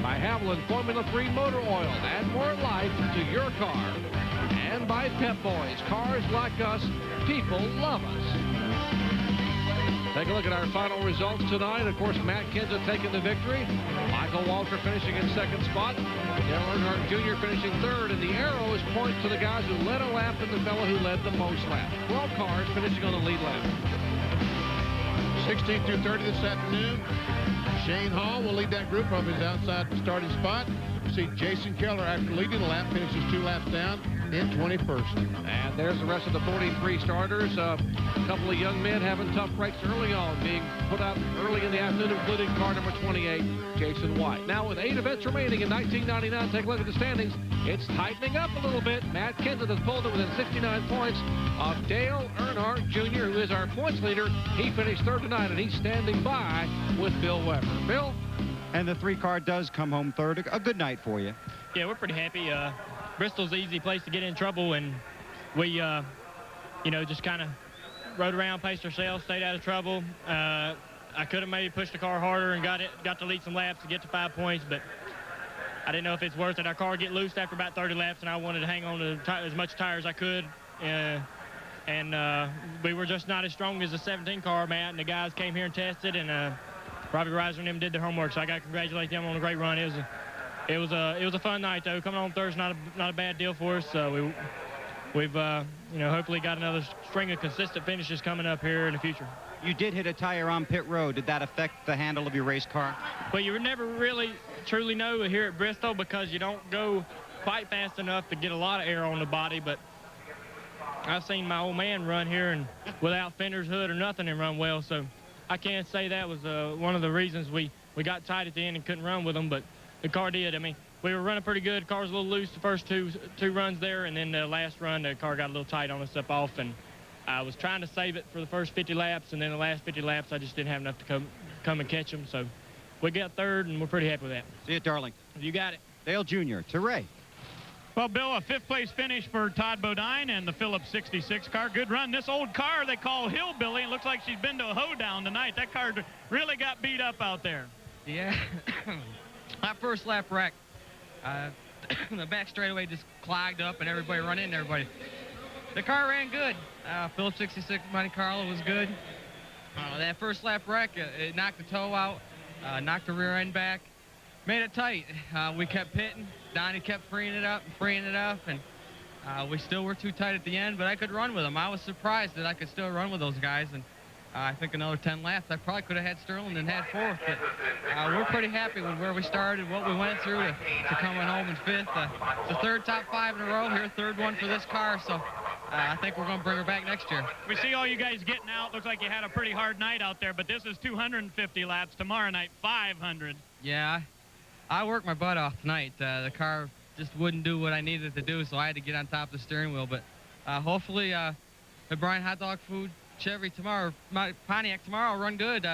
Speaker 1: By Haviland Formula 3 Motor Oil, add more life to your car. And by Pep Boys, cars like us, people love us. Take a look at our final results tonight. Of course, Matt Kenseth taking the victory. Michael Waltrip finishing in second spot. Dale Earnhardt Jr. finishing third. And the arrow is pointing to the guys who led a lap and the fellow who led the most laps. 12 cars finishing on the lead lap.
Speaker 4: 16 through 30 this afternoon. Shane Hall will lead that group from his outside starting spot. You see Jason Keller, after leading the lap, finishes 2 laps down in 21st.
Speaker 1: And there's the rest of the 43 starters. A couple of young men having tough breaks early on, being put out early in the afternoon, including car number 28, Jason White. Now with 8 events remaining in 1999, take a look at the standings. It's tightening up a little bit. Matt Kenseth has pulled it within 69 points of Dale Earnhardt Jr., who is our points leader. He finished third tonight, and he's standing by with Bill Weber. Bill?
Speaker 12: And the 3-car does come home third. A good night for you.
Speaker 13: Yeah, we're pretty happy. Bristol's an easy place to get in trouble, and we, you know, just kind of rode around, paced ourselves, stayed out of trouble. I could have maybe pushed the car harder and got to lead some laps to get to 5 points, but I didn't know if it's worth it. Our car get loose after about 30 laps, and I wanted to hang on to as much tire as I could. And we were just not as strong as the 17 car, Matt, and the guys came here and tested, and Robbie Reiser and them did their homework, so I got to congratulate them on a great run. It was a fun night, though. Coming on Thursday, not a bad deal for us. We've you know, hopefully got another string of consistent finishes coming up here in the future.
Speaker 12: You did hit a tire on pit road. Did that affect the handle of your race car?
Speaker 13: Well, you would never really truly know here at Bristol because you don't go quite fast enough to get a lot of air on the body, but I've seen my old man run here and without fenders, hood, or nothing and run well, so I can't say that was one of the reasons we got tight at the end and couldn't run with them, but the car did. I mean, we were running pretty good. The car was a little loose the first two runs there, and then the last run, the car got a little tight on us up off, and I was trying to save it for the first 50 laps, and then the last 50 laps, I just didn't have enough to come and catch them, so we got third, and we're pretty happy with that.
Speaker 12: See you, darling.
Speaker 13: You got it.
Speaker 12: Dale Jr. to Ray.
Speaker 3: Well, Bill, a 5th place finish for Todd Bodine and the Phillips 66 car. Good run. This old car they call Hillbilly. It looks like she's been to a hoedown tonight. That car really got beat up out there.
Speaker 14: Yeah. That first lap wreck. The back straightaway just clogged up and everybody run into everybody. The car ran good. Phillips 66 Monte Carlo was good. That first lap wreck, it knocked the toe out, knocked the rear end back, made it tight. We kept pitting. Donnie kept freeing it up, and we still were too tight at the end, but I could run with them. I was surprised that I could still run with those guys, and I think another 10 laps, I probably could have had Sterling and had 4th, but we're pretty happy with where we started, what we went through to coming home in 5th. It's the 3rd top 5 in a row here, 3rd one for this car, so I think we're going to bring her back next year.
Speaker 3: We see all you guys getting out. Looks like you had a pretty hard night out there, but this is 250 laps. Tomorrow night, 500.
Speaker 14: Yeah, I worked my butt off tonight. The car just wouldn't do what I needed it to do, so I had to get on top of the steering wheel. But hopefully the Bryan Hot Dog Food Chevy tomorrow, my Pontiac tomorrow will run good.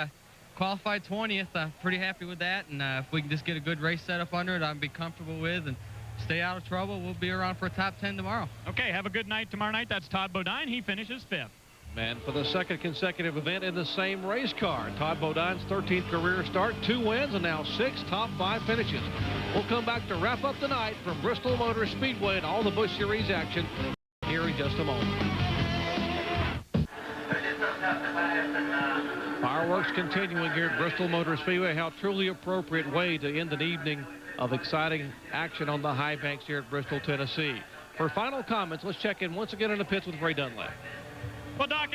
Speaker 14: Qualified 20th, pretty happy with that. And if we can just get a good race set up under it, I'd be comfortable with and stay out of trouble. We'll be around for a top 10 tomorrow.
Speaker 3: Okay, have a good night tomorrow night. That's Todd Bodine. He finishes 5th.
Speaker 1: And for the 2nd consecutive event in the same race car, Todd Bodine's 13th career start, 2 wins, and now 6 top 5 finishes. We'll come back to wrap up the night from Bristol Motor Speedway and all the Busch Series action here in just a moment. Fireworks continuing here at Bristol Motor Speedway. How truly appropriate way to end an evening of exciting action on the high banks here at Bristol, Tennessee. For final comments, let's check in once again in the pits with Ray Dunlap.
Speaker 3: Well, Doc,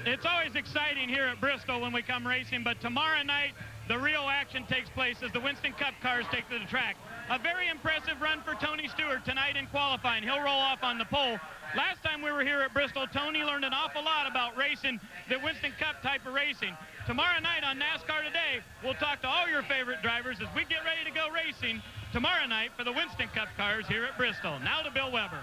Speaker 3: It's always exciting here at Bristol when we come racing, but tomorrow night, the real action takes place as the Winston Cup cars take to the track. A very impressive run for Tony Stewart tonight in qualifying. He'll roll off on the pole. Last time we were here at Bristol, Tony learned an awful lot about racing, the Winston Cup type of racing. Tomorrow night on NASCAR Today, we'll talk to all your favorite drivers as we get ready to go racing tomorrow night for the Winston Cup cars here at Bristol. Now to Bill Weber.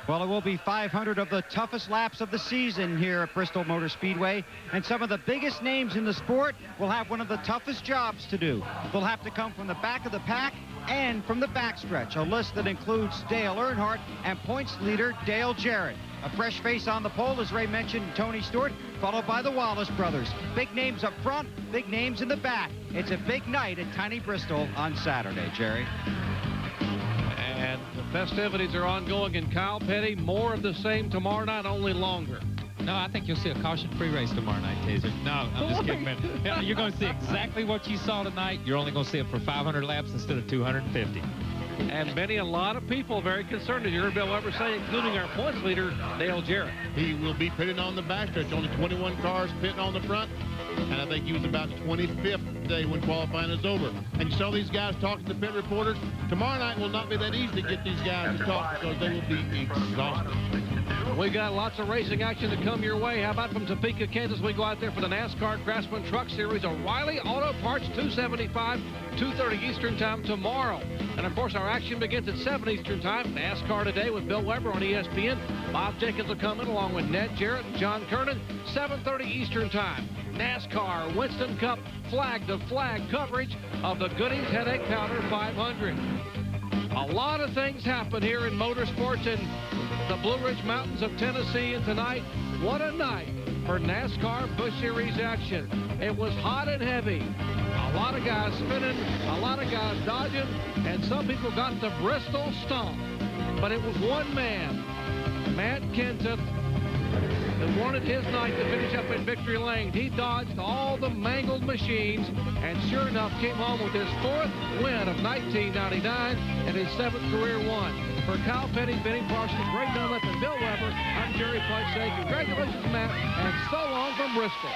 Speaker 12: Well, it will be 500 of the toughest laps of the season here at Bristol Motor Speedway, and some of the biggest names in the sport will have one of the toughest jobs to do. They'll have to come from the back of the pack and from the backstretch, a list that includes Dale Earnhardt and points leader Dale Jarrett. A fresh face on the pole, as Ray mentioned, Tony Stewart, followed by the Wallace brothers. Big names up front, big names in the back. It's a big night at Tiny Bristol on Saturday, Jerry.
Speaker 1: And the festivities are ongoing, and Kyle Petty, more of the same tomorrow night, only longer.
Speaker 5: No, I think you'll see a caution-free race tomorrow night, Taser. No, I'm just kidding, man. Yeah, you're going to see exactly what you saw tonight. You're only going to see it for 500 laps instead of 250.
Speaker 1: And Benny, a lot of people very concerned, as you heard Bill Weber say, including our points leader, Dale Jarrett.
Speaker 4: He will be pitting on the backstretch. Only 21 cars pitting on the front. And I think he was about 25th today when qualifying is over. And you saw these guys talking to pit reporters. Tomorrow night will not be that easy to get these guys to talk because they will be exhausted.
Speaker 1: We got lots of racing action to come your way. How about from Topeka, Kansas? We go out there for the NASCAR Craftsman Truck Series, O'Reilly Auto Parts, 275, 2:30 Eastern Time tomorrow. And, of course, our action begins at 7 Eastern Time. NASCAR Today with Bill Weber on ESPN. Bob Jenkins will come in along with Ned Jarrett and John Kernan, 7:30 Eastern Time. NASCAR Winston Cup flag-to-flag coverage of the Goodies Headache Powder 500. A lot of things happen here in motorsports in the Blue Ridge Mountains of Tennessee, and tonight, what a night for NASCAR Busch Series action. It was hot and heavy. A lot of guys spinning, a lot of guys dodging, and some people got the Bristol stomp. But it was one man, Matt Kenseth, that wanted his night to finish up in victory lane. He dodged all the mangled machines and sure enough came home with his 4th win of 1999 and his 7th career one. For Kyle Petty, Benny Parsons, Greg Dunlap, and Bill Weber, I'm Jerry Price saying congratulations, Matt, and so long from Bristol.